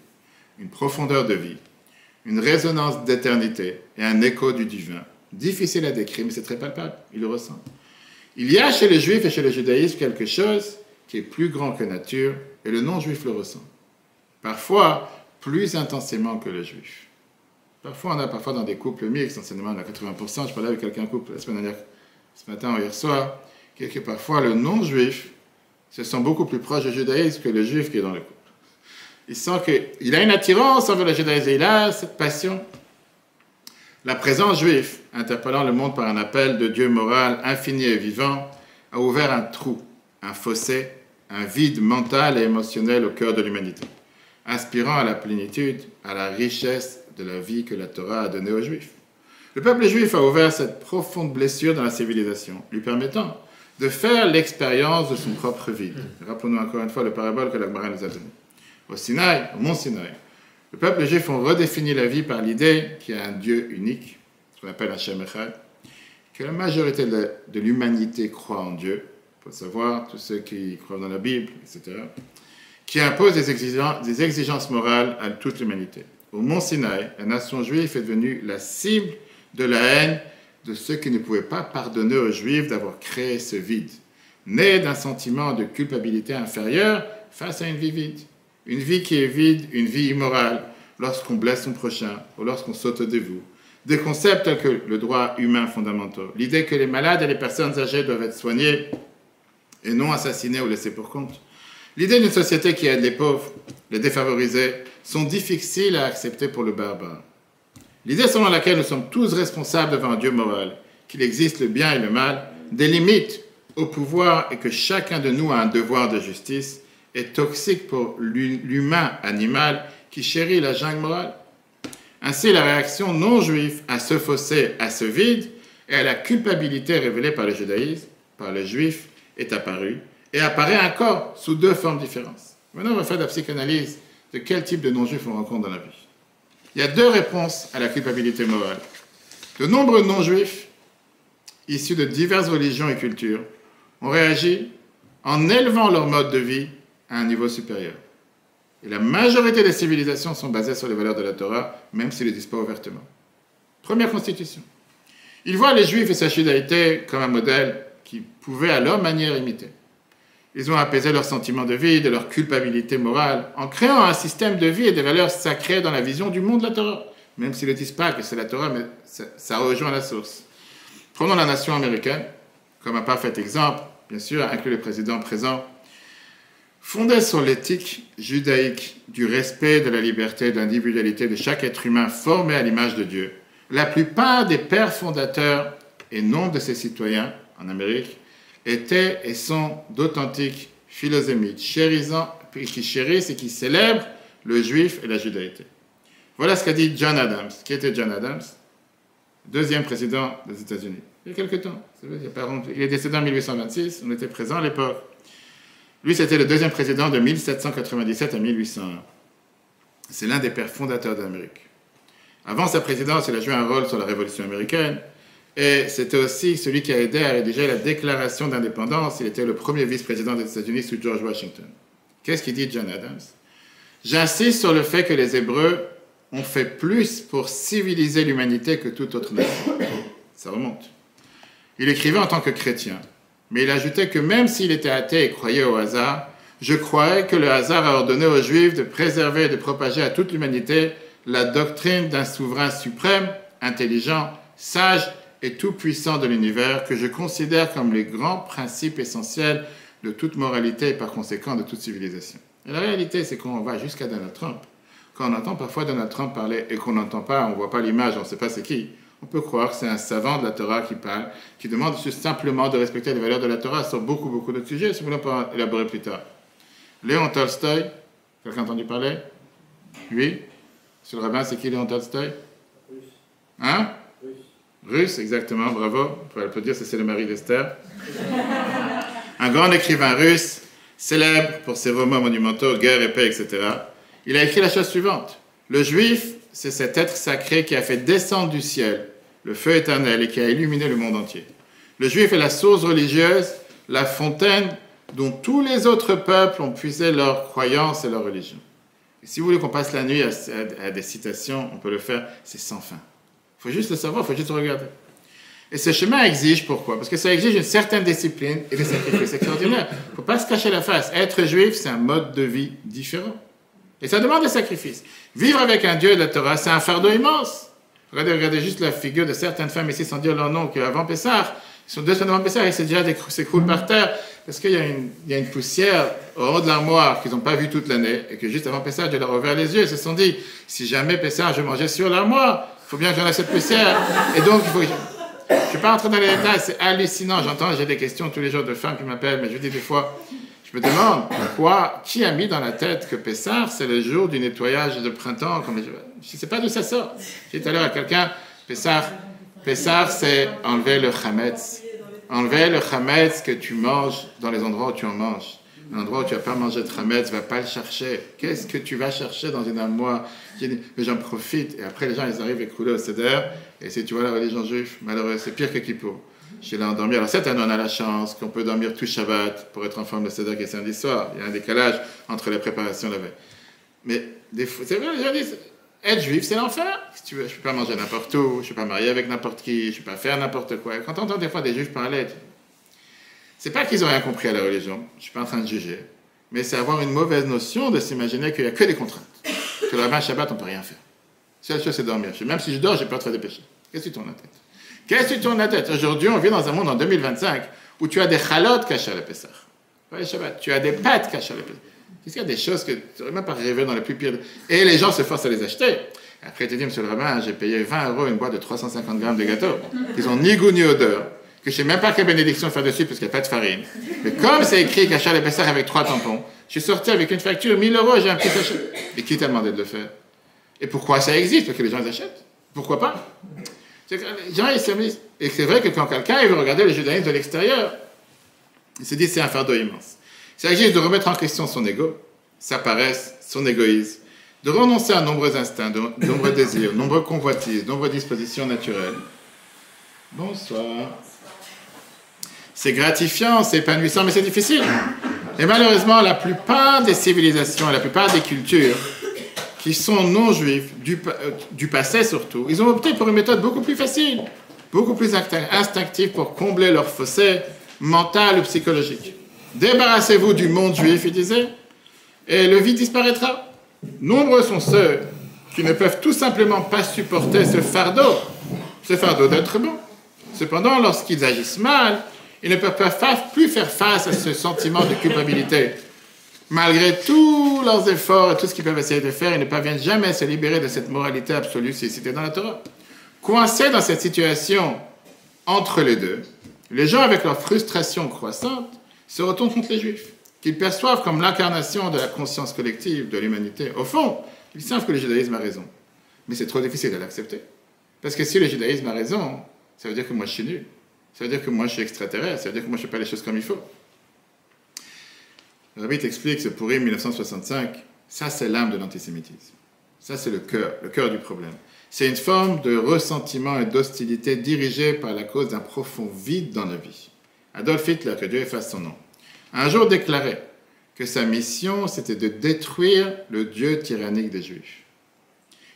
une profondeur de vie, une résonance d'éternité et un écho du divin. Difficile à décrire, mais c'est très palpable, il le ressent. Il y a chez les juifs et chez le judaïsme quelque chose qui est plus grand que nature, et le non-juif le ressent. Parfois, plus intensément que le juif. Parfois, on a dans des couples mixtes, enseignement à 80%, je parlais avec quelqu'un couple la semaine dernière, ce matin ou hier soir, que parfois le non-juif se sent beaucoup plus proche du judaïsme que le juif qui est dans le couple. Il sent qu'il a une attirance envers le judaïsme, il a cette passion. La présence juive, interpellant le monde par un appel de Dieu moral, infini et vivant, a ouvert un trou, un fossé, un vide mental et émotionnel au cœur de l'humanité, inspirant à la plénitude, à la richesse de la vie que la Torah a donnée aux Juifs. Le peuple juif a ouvert cette profonde blessure dans la civilisation, lui permettant de faire l'expérience de son propre vide. Rappelons-nous encore une fois le parabole que la Gemara nous a donné. Au Sinaï, au mont Sinaï, le peuple juif a redéfini la vie par l'idée qu'il y a un Dieu unique, ce qu'on appelle un Shem Echad, que la majorité de l'humanité croit en Dieu, il faut savoir, tous ceux qui croient dans la Bible, etc., qui impose des exigences morales à toute l'humanité. Au mont Sinaï, la nation juive est devenue la cible de la haine de ceux qui ne pouvaient pas pardonner aux Juifs d'avoir créé ce vide, né d'un sentiment de culpabilité inférieure face à une vie vide. Une vie qui est vide, une vie immorale, lorsqu'on blesse son prochain ou lorsqu'on saute au dévouement. Des concepts tels que le droit humain fondamental, l'idée que les malades et les personnes âgées doivent être soignées et non assassinés ou laissés pour compte. L'idée d'une société qui aide les pauvres, les défavorisés, sont difficiles à accepter pour le barbare. L'idée selon laquelle nous sommes tous responsables devant un Dieu moral, qu'il existe le bien et le mal, des limites au pouvoir et que chacun de nous a un devoir de justice, est toxique pour l'humain animal qui chérit la jungle morale. Ainsi, la réaction non juive à ce fossé, à ce vide, et à la culpabilité révélée par le judaïsme, par les juifs, est apparue, et apparaît encore sous deux formes différentes. Maintenant, on va faire de la psychanalyse de quel type de non-juifs on rencontre dans la vie. Il y a deux réponses à la culpabilité morale. De nombreux non-juifs, issus de diverses religions et cultures, ont réagi en élevant leur mode de vie à un niveau supérieur. Et la majorité des civilisations sont basées sur les valeurs de la Torah, même s'ils ne le disent pas ouvertement. Première constitution. Ils voient les Juifs et sa judaïté comme un modèle qu'ils pouvaient à leur manière imiter. Ils ont apaisé leur sentiment de vide et leur culpabilité morale en créant un système de vie et des valeurs sacrées dans la vision du monde de la Torah. Même s'ils ne disent pas que c'est la Torah, mais ça rejoint la source. Prenons la nation américaine comme un parfait exemple, bien sûr, inclus le président présent, fondée sur l'éthique judaïque du respect de la liberté et de l'individualité de chaque être humain formé à l'image de Dieu. La plupart des pères fondateurs et nombre de ses citoyens en Amérique étaient et sont d'authentiques philosémites, qui chérissent et qui célèbrent le juif et la judaïté. Voilà ce qu'a dit John Adams. Qui était John Adams? Deuxième président des États-Unis. Il y a quelque temps. Il est décédé en 1826, on était présent à l'époque. Lui, c'était le deuxième président de 1797 à 1801. C'est l'un des pères fondateurs d'Amérique. Avant sa présidence, il a joué un rôle sur la Révolution américaine, et c'était aussi celui qui a aidé à rédiger la Déclaration d'indépendance. Il était le premier vice-président des États-Unis sous George Washington. Qu'est-ce qu'il dit John Adams? J'insiste sur le fait que les Hébreux ont fait plus pour civiliser l'humanité que toute autre nation. Ça remonte. Il écrivait en tant que chrétien, mais il ajoutait que même s'il était athée et croyait au hasard, je croyais que le hasard a ordonné aux Juifs de préserver et de propager à toute l'humanité la doctrine d'un souverain suprême, intelligent, sage et tout-puissant de l'univers que je considère comme les grands principes essentiels de toute moralité et par conséquent de toute civilisation. Et la réalité, c'est qu'on va jusqu'à Donald Trump. Quand on entend parfois Donald Trump parler et qu'on n'entend pas, on ne voit pas l'image, on ne sait pas c'est qui, on peut croire que c'est un savant de la Torah qui parle, qui demande juste simplement de respecter les valeurs de la Torah sur beaucoup, beaucoup d'autres sujets, si vous voulez, on peut élaborer plus tard. Léon Tolstoï, quelqu'un a entendu parler? Oui? Monsieur le rabbin, c'est qui Léon Tolstoï? Russe. Hein? Russe. Russe, exactement, bravo. On peut dire que c'est le mari d'Esther. Un grand écrivain russe, célèbre pour ses romans monumentaux, Guerre et paix, etc. Il a écrit la chose suivante. Le juif, c'est cet être sacré qui a fait descendre du ciel le feu éternel et qui a illuminé le monde entier. Le juif est la source religieuse, la fontaine dont tous les autres peuples ont puisé leur croyance et leur religion. Et si vous voulez qu'on passe la nuit à des citations, on peut le faire, c'est sans fin. Il faut juste le savoir, il faut juste regarder. Et ce chemin exige, pourquoi? Parce que ça exige une certaine discipline et des sacrifices extraordinaires. Il ne faut pas se cacher la face. Être juif, c'est un mode de vie différent. Et ça demande des sacrifices. Vivre avec un Dieu de la Torah, c'est un fardeau immense. Regardez juste la figure de certaines femmes ici, sans dire leur nom, qu'avant Pessah, ils sont 2 semaines avant Pessah, et c'est déjà s'écroulent par terre, parce qu'il y a une poussière au haut de l'armoire qu'ils n'ont pas vue toute l'année, et que juste avant Pessah, Dieu leur a ouvert les yeux, ils se sont dit, si jamais Pessah, je mangeais sur l'armoire, il faut bien que j'en ai cette poussière. Et donc, il faut que je ne suis pas entré dans les détails, c'est hallucinant. J'entends, j'ai des questions tous les jours de femmes qui m'appellent, mais je dis des fois, je me demande pourquoi, qui a mis dans la tête que Pessah, c'est le jour du nettoyage de printemps, comme je ne sais pas d'où ça sort. J'ai dit tout à l'heure à quelqu'un, Pessah, c'est enlever le chametz. Enlever le chametz que tu manges dans les endroits où tu en manges. Un endroit où tu n'as pas mangé de chametz, tu ne vas pas le chercher. Qu'est-ce que tu vas chercher dans une armoire? Mais j'en profite. Et après, les gens, ils arrivent écroulés au Seder. Et si tu vois la religion juive, malheureux, c'est pire que Kippour. Je l'ai endormi. Alors cette année, on a la chance qu'on peut dormir tout Shabbat pour être en forme de Seder qui est samedi soir. Il y a un décalage entre les préparations et la veille. Mais des fois, c'est vrai, les gens disent, être juif, c'est l'enfer. Si tu veux, je ne peux pas manger n'importe où, je ne suis pas marié avec n'importe qui, je ne peux pas faire n'importe quoi. Et quand on entend des fois des juifs parler, c'est pas qu'ils n'ont rien compris à la religion, je ne suis pas en train de juger, mais c'est avoir une mauvaise notion de s'imaginer qu'il n'y a que des contraintes. Que le rabbin Shabbat, on ne peut rien faire. La seule chose, c'est dormir. Même si je dors, j'ai peur de faire des péchés. Qu'est-ce que tu tournes la tête? Qu'est-ce que tu tournes la tête? Aujourd'hui, on vit dans un monde en 2025 où tu as des chalotes cachées à la Pessah. Ouais, Shabbat. Tu as des pâtes cachées à la Pessah. Qu'est-ce qu'il y a des choses que tu n'aurais même pas rêvé dans les plus pires... Et les gens se forcent à les acheter. Après, tu dis, monsieur le rabbin, j'ai payé 20 € une boîte de 350 grammes de gâteaux. Ils n'ont ni goût ni odeur. Que je ne sais même pas quelle bénédiction faire dessus parce qu'il n'y a pas de farine. Mais comme c'est écrit caché à la Pessah avec 3 tampons, je suis sorti avec une facture, 1000 €, j'ai un petit sachet. Et qui t'a demandé de le faire? Et pourquoi ça existe? Parce que les gens les achètent. Pourquoi pas? Les gens, ils se disent... Et c'est vrai que quand quelqu'un veut regarder le judaïsme de l'extérieur, il se dit c'est un fardeau immense. Il s'agit de remettre en question son ego, sa paresse, son égoïsme, de renoncer à nombreux instincts, de nombreux désirs, nombreux convoitises, nombreuses dispositions naturelles. Bonsoir. C'est gratifiant, c'est épanouissant, mais c'est difficile. Et malheureusement, la plupart des civilisations, la plupart des cultures qui sont non-juifs, du passé surtout, ils ont opté pour une méthode beaucoup plus facile, beaucoup plus instinctive pour combler leur fossé mental ou psychologique. Débarrassez-vous du monde juif, il disait, et le vide disparaîtra. Nombreux sont ceux qui ne peuvent tout simplement pas supporter ce fardeau d'être bon. Cependant, lorsqu'ils agissent mal, ils ne peuvent pas plus faire face à ce sentiment de culpabilité. Malgré tous leurs efforts et tout ce qu'ils peuvent essayer de faire, ils ne parviennent jamais à se libérer de cette moralité absolue citée dans la Torah. Coincés dans cette situation entre les deux, les gens, avec leur frustration croissante, se retournent contre les Juifs, qu'ils perçoivent comme l'incarnation de la conscience collective de l'humanité. Au fond, ils savent que le judaïsme a raison. Mais c'est trop difficile de l'accepter. Parce que si le judaïsme a raison, ça veut dire que moi je suis nul. Ça veut dire que moi je suis extraterrestre. Ça veut dire que moi je ne fais pas les choses comme il faut. Le Rabbi t'explique, ce Purim 1965, ça c'est l'âme de l'antisémitisme. Ça c'est le cœur du problème. C'est une forme de ressentiment et d'hostilité dirigée par la cause d'un profond vide dans la vie. Adolf Hitler, que Dieu efface son nom, a un jour déclaré que sa mission c'était de détruire le Dieu tyrannique des Juifs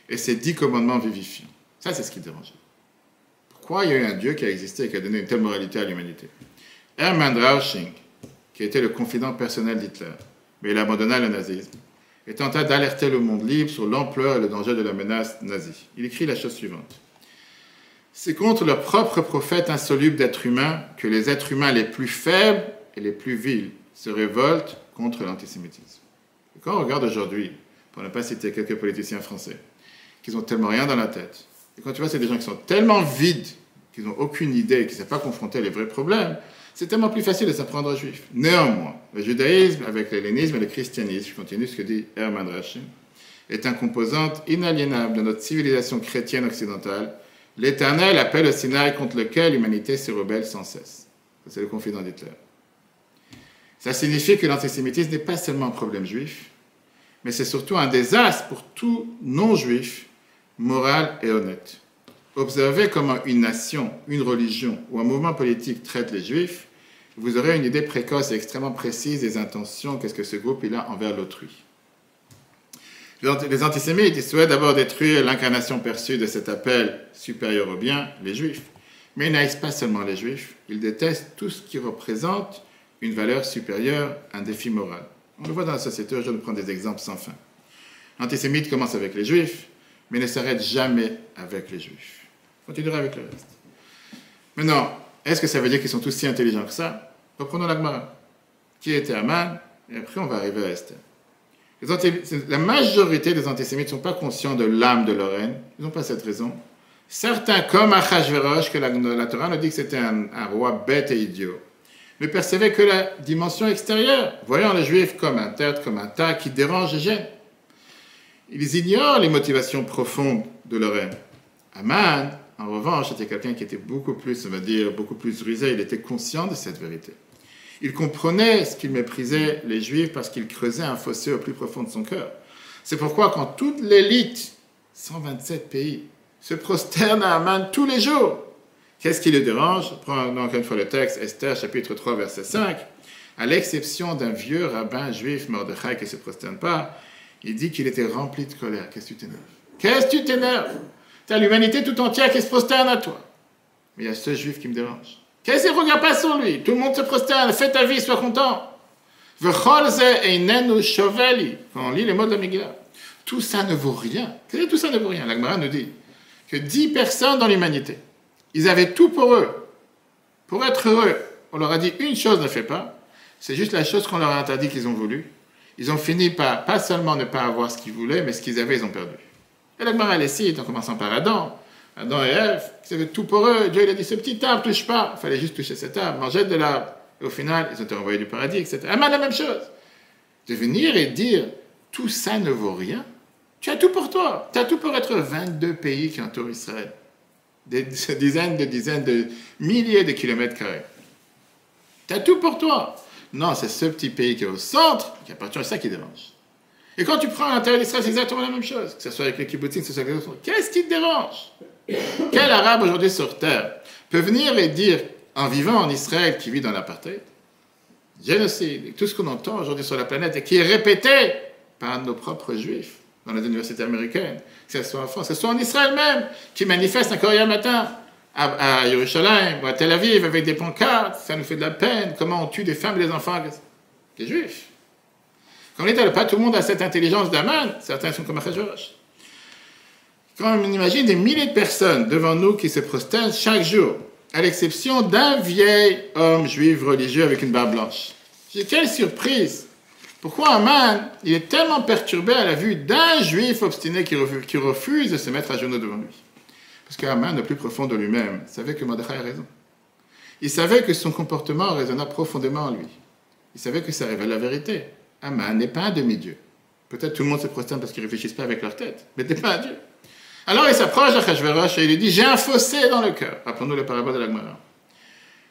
et ses 10 commandements vivifiants. Ça c'est ce qui dérangeait. Pourquoi il y a eu un Dieu qui a existé et qui a donné une telle moralité à l'humanité? Hermann Rausching, qui était le confident personnel d'Hitler, mais il abandonna le nazisme, et tenta d'alerter le monde libre sur l'ampleur et le danger de la menace nazie. Il écrit la chose suivante. C'est contre leur propre prophète insoluble d'êtres humains que les êtres humains les plus faibles et les plus vils se révoltent contre l'antisémitisme. Et quand on regarde aujourd'hui, pour ne pas citer quelques politiciens français, qu'ils ont tellement rien dans la tête, et quand tu vois, c'est des gens qui sont tellement vides, qu'ils n'ont aucune idée, qui ne savent pas confronter les vrais problèmes, c'est tellement plus facile de s'apprendre aux juifs. Néanmoins, le judaïsme, avec l'hellénisme et le christianisme, je continue ce que dit Hermann Rachim, est une composante inaliénable de notre civilisation chrétienne occidentale. L'Éternel appelle au Sinaï contre lequel l'humanité se rebelle sans cesse. C'est le confident d'Hitler. Ça signifie que l'antisémitisme n'est pas seulement un problème juif, mais c'est surtout un désastre pour tout non-juif, moral et honnête. Observez comment une nation, une religion ou un mouvement politique traite les juifs, vous aurez une idée précoce et extrêmement précise des intentions qu'est-ce que ce groupe a envers l'autrui. Les antisémites, ils souhaitent d'abord détruire l'incarnation perçue de cet appel supérieur au bien, les juifs. Mais ils n'haïssent pas seulement les juifs, ils détestent tout ce qui représente une valeur supérieure, un défi moral. On le voit dans la société, je vais prendre des exemples sans fin. L'antisémite commence avec les juifs, mais ne s'arrête jamais avec les juifs. Il continuera avec le reste. Maintenant, est-ce que ça veut dire qu'ils sont tous si intelligents que ça? Reprenons la Gemara. Qui était Haman? Et après, on va arriver à Esther. La majorité des antisémites ne sont pas conscients de l'âme de leur haine. Ils n'ont pas cette raison. Certains, comme Achashverosh, que la Torah nous dit que c'était un roi bête et idiot, ne percevaient que la dimension extérieure, voyant les Juifs comme un tertre, comme un tas qui dérange et gêne. Ils ignorent les motivations profondes de leur haine. Haman, en revanche, était quelqu'un qui était beaucoup plus, on va dire, beaucoup plus rusé. Il était conscient de cette vérité. Il comprenait ce qu'il méprisait les Juifs parce qu'il creusait un fossé au plus profond de son cœur. C'est pourquoi quand toute l'élite, 127 pays, se prosterne à Haman tous les jours, qu'est-ce qui le dérange? Prenons encore une fois le texte, Esther, chapitre 3, verset 5. À l'exception d'un vieux rabbin juif, Mordechai, qui ne se prosterne pas, il dit qu'il était rempli de colère. Qu'est-ce que tu t'énerves? Qu'est-ce que tu t'énerves? Tu as l'humanité tout entière qui se prosterne à toi. Mais il y a ce juif qui me dérange. Qu'est-ce qu'il regarde pas sur lui? Tout le monde se prosterne, fais ta vie, sois content. Quand on lit les mots de la Megillah, tout ça ne vaut rien. Qu'est-ce que tout ça ne vaut rien? La Gemara nous dit que 10 personnes dans l'humanité, ils avaient tout pour eux. Pour être heureux, on leur a dit une chose ne fait pas, c'est juste la chose qu'on leur a interdit qu'ils ont voulu. Ils ont fini par pas seulement ne pas avoir ce qu'ils voulaient, mais ce qu'ils avaient, ils ont perdu. Et la Gemara les cite en commençant par Adam et Ève, ils avaient tout pour eux. Dieu il a dit, ce petit arbre, touche pas. Il fallait juste toucher cet arbre, manger de l'arbre. Et au final, ils ont été renvoyés du paradis, etc. Haman, la même chose. De venir et dire, tout ça ne vaut rien. Tu as tout pour toi. Tu as tout pour être 22 pays qui entourent Israël. Des dizaines de milliers de kilomètres carrés. Tu as tout pour toi. Non, c'est ce petit pays qui est au centre, qui appartient à ça qui dérange. Et quand tu prends à l'intérieur d'Israël, c'est exactement la même chose. Que ce soit avec les kibbutzim, que ce soit avec les autres. Qu'est-ce qui te dérange? Quel arabe aujourd'hui sur terre peut venir et dire, en vivant en Israël, qui vit dans l'apartheid, génocide, tout ce qu'on entend aujourd'hui sur la planète, et qui est répété par nos propres juifs dans les universités américaines, que ce soit en France, que ce soit en Israël même, qui manifestent encore hier matin à Yerushalayim ou à Tel Aviv avec des pancartes, ça nous fait de la peine, comment on tue des femmes et des enfants, des juifs. Comme l'État, pas tout le monde a cette intelligence d'Aman, certains sont comme Achashverosh. Quand on imagine des milliers de personnes devant nous qui se prosternent chaque jour, à l'exception d'un vieil homme juif religieux avec une barbe blanche. Quelle surprise! Pourquoi Haman, il est tellement perturbé à la vue d'un juif obstiné qui refuse de se mettre à genoux devant lui? Parce qu'Haman, le plus profond de lui-même, savait que Mordechai a raison. Il savait que son comportement résonna profondément en lui. Il savait que ça révèle la vérité. Haman n'est pas un demi-dieu. Peut-être tout le monde se prosterne parce qu'ils ne réfléchissent pas avec leur tête, mais n'est pas un dieu. Alors il s'approche d'Achashverosh et il lui dit, j'ai un fossé dans le cœur. Rappelons-nous le parabole de la Gemara.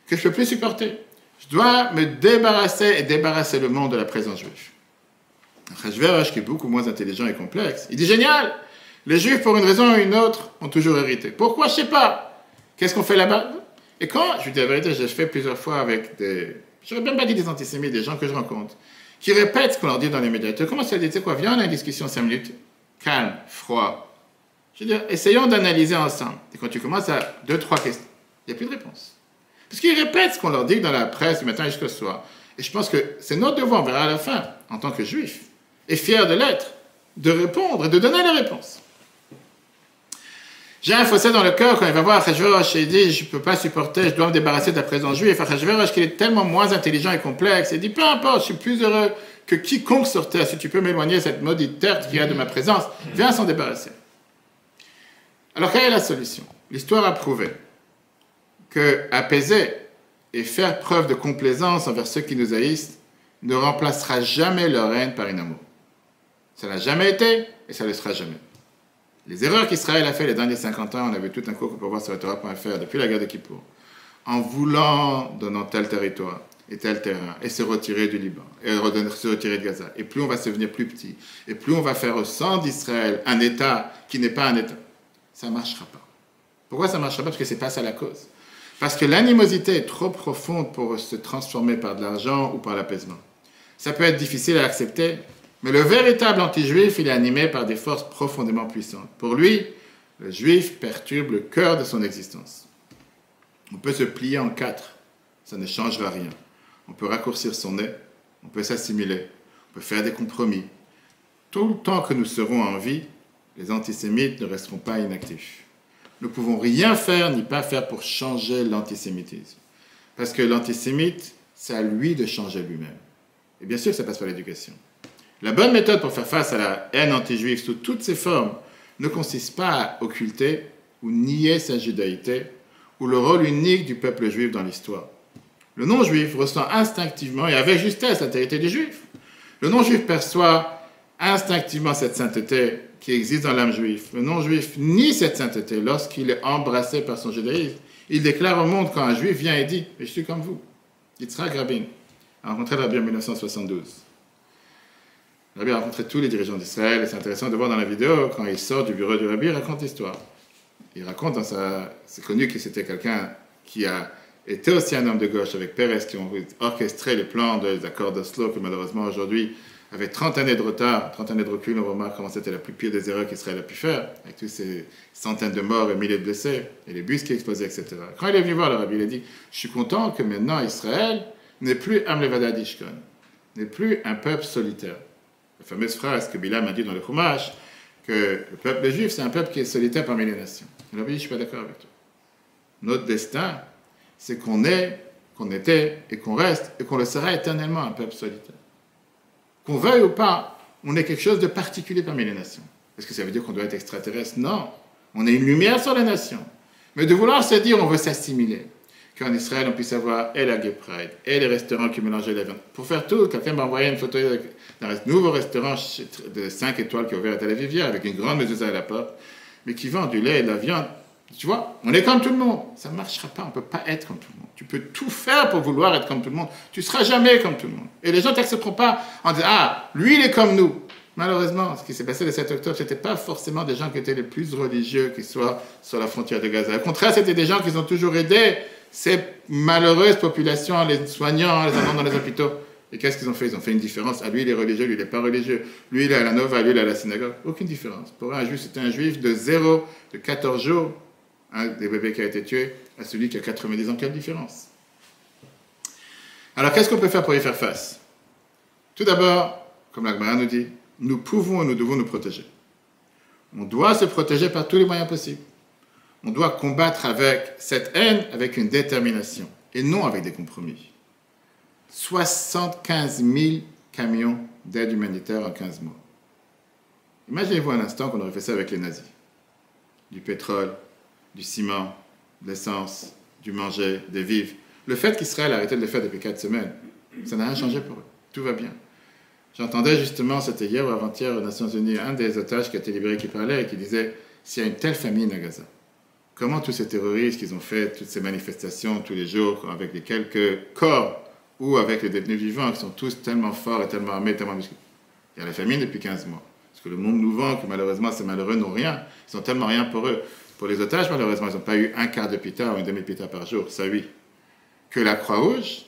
Que je ne peux plus supporter. Je dois me débarrasser et débarrasser le monde de la présence juive. Achashverosh, qui est beaucoup moins intelligent et complexe, il dit, génial, les juifs, pour une raison ou une autre, ont toujours hérité. Pourquoi? Je ne sais pas. Qu'est-ce qu'on fait là-bas? Et quand, je vous dis la vérité, je fais plusieurs fois avec des, je n'aurais même pas dit des antisémites, des gens que je rencontre, qui répètent ce qu'on leur dit dans les médias. Tu commences à dire, tu sais quoi, viens, on a une discussion 5 minutes, calme, froid. Je veux dire, essayons d'analyser ensemble. Et quand tu commences à 2-3 questions, il n'y a plus de réponse. Parce qu'ils répètent ce qu'on leur dit dans la presse du matin jusqu'au soir. Et je pense que c'est notre devoir, on verra à la fin, en tant que juifs, et fiers de l'être, de répondre et de donner les réponses. J'ai un fossé dans le cœur quand il va voir Achashverosh et il dit je ne peux pas supporter, je dois me débarrasser de la présence juive. Achashverosh qui est tellement moins intelligent et complexe, il dit peu importe, je suis plus heureux que quiconque sur terre. Si tu peux m'éloigner cette maudite terre qui a de ma présence, viens s'en débarrasser. Alors quelle est la solution? L'histoire a prouvé que apaiser et faire preuve de complaisance envers ceux qui nous haïssent ne remplacera jamais leur haine par un amour. Ça n'a jamais été et ça ne le sera jamais. Les erreurs qu'Israël a fait les derniers 50 ans, on avait tout un cours qu'on peut voir sur le Torah.fr depuis la guerre de Kippour, en voulant donner tel territoire et tel terrain et se retirer du Liban et se retirer de Gaza. Et plus on va se devenir plus petit et plus on va faire au sang d'Israël un État qui n'est pas un État, ça ne marchera pas. Pourquoi ça ne marchera pas? Parce que ce n'est pas ça la cause. Parce que l'animosité est trop profonde pour se transformer par de l'argent ou par l'apaisement. Ça peut être difficile à accepter, mais le véritable anti-juif, il est animé par des forces profondément puissantes. Pour lui, le juif perturbe le cœur de son existence. On peut se plier en quatre, ça ne changera rien. On peut raccourcir son nez, on peut s'assimiler, on peut faire des compromis. Tout le temps que nous serons en vie, les antisémites ne resteront pas inactifs. Nous ne pouvons rien faire ni pas faire pour changer l'antisémitisme. Parce que l'antisémite, c'est à lui de changer lui-même. Et bien sûr que ça passe par l'éducation. La bonne méthode pour faire face à la haine anti-juive sous toutes ses formes ne consiste pas à occulter ou nier sa judaïté ou le rôle unique du peuple juif dans l'histoire. Le non-juif ressent instinctivement et avec justesse l'altérité des juifs. Le non-juif perçoit instinctivement cette sainteté qui existe dans l'âme juive. Le non-juif nie cette sainteté lorsqu'il est embrassé par son judaïsme. Il déclare au monde quand un juif vient et dit « Je suis comme vous ». Yitzhak Rabin a rencontré Rabbi en 1972. Rabbi a rencontré tous les dirigeants d'Israël et c'est intéressant de voir dans la vidéo quand il sort du bureau du Rabbi, il raconte l'histoire. Il raconte dans sa... C'est connu que c'était quelqu'un qui a été aussi un homme de gauche avec Pérez qui ont orchestré les plans des accords d'Oslo que malheureusement aujourd'hui avec 30 années de retard, 30 années de recul, on remarque comment c'était la plus pire des erreurs qu'Israël a pu faire, avec toutes ces centaines de morts et milliers de blessés, et les bus qui explosaient, etc. Quand il est venu voir le Rabbi, il a dit « Je suis content que maintenant Israël n'est plus Am Levadad Ishkon, n'est plus un peuple solitaire. » La fameuse phrase que Bilam a dit dans le Chumash, que le peuple juif, c'est un peuple qui est solitaire parmi les nations. Le Rabbi dit « Je ne suis pas d'accord avec toi. Notre destin, c'est qu'on est, qu'on était et qu'on reste, et qu'on le sera éternellement un peuple solitaire. Qu'on veuille ou pas, on est quelque chose de particulier parmi les nations. Est-ce que ça veut dire qu'on doit être extraterrestre? Non. On est une lumière sur les nations. Mais de vouloir se dire on veut s'assimiler, qu'en Israël on puisse avoir et la Gay Pride, et les restaurants qui mélangeaient les viandes. Pour faire tout, quelqu'un m'a envoyé une photo d'un nouveau restaurant de 5 étoiles qui est ouvert à Tel Aviv avec une grande mezuzah à la porte, mais qui vend du lait et de la viande. Tu vois, on est comme tout le monde. Ça ne marchera pas, on ne peut pas être comme tout le monde. Tu peux tout faire pour vouloir être comme tout le monde. Tu ne seras jamais comme tout le monde. Et les gens ne t'accepteront pas en disant « Ah, lui, il est comme nous ». Malheureusement, ce qui s'est passé le 7 octobre, ce n'était pas forcément des gens qui étaient les plus religieux qui soient sur la frontière de Gaza. Au contraire, c'était des gens qui ont toujours aidé ces malheureuses populations en les soignant, en les amenant dans les hôpitaux. Et qu'est-ce qu'ils ont fait? Ils ont fait une différence. Ah, lui, il est religieux, lui, il n'est pas religieux. Lui, il est à la Nova, lui, il est à la synagogue. Aucune différence. Pour un juif, c'était un juif de 14 jours, un des bébés qui a été tué, à celui qui a 90 ans. Quelle différence? Alors, qu'est-ce qu'on peut faire pour y faire face? Tout d'abord, comme la Gemara nous dit, nous pouvons et nous devons nous protéger. On doit se protéger par tous les moyens possibles. On doit combattre avec cette haine, avec une détermination, et non avec des compromis. 75 000 camions d'aide humanitaire en 15 mois. Imaginez-vous un instant qu'on aurait fait ça avec les nazis. Du pétrole, du ciment, de l'essence, du manger, des vivres. Le fait qu'Israël a arrêté de le faire depuis 4 semaines, ça n'a rien changé pour eux. Tout va bien. J'entendais justement, c'était hier ou avant-hier aux Nations Unies, un des otages qui a été libéré qui parlait et qui disait « S'il y a une telle famine à Gaza, comment tous ces terroristes qu'ils ont fait, toutes ces manifestations tous les jours avec les quelques corps ou avec les détenus vivants qui sont tous tellement forts et tellement armés, tellement musclés. Il y a la famine depuis 15 mois. Parce que le monde nous vend que malheureusement ces malheureux n'ont rien. Ils n'ont tellement rien pour eux. Pour les otages, malheureusement, ils n'ont pas eu un quart de pita ou une demi-pita par jour. Ça, oui. Que la Croix-Rouge,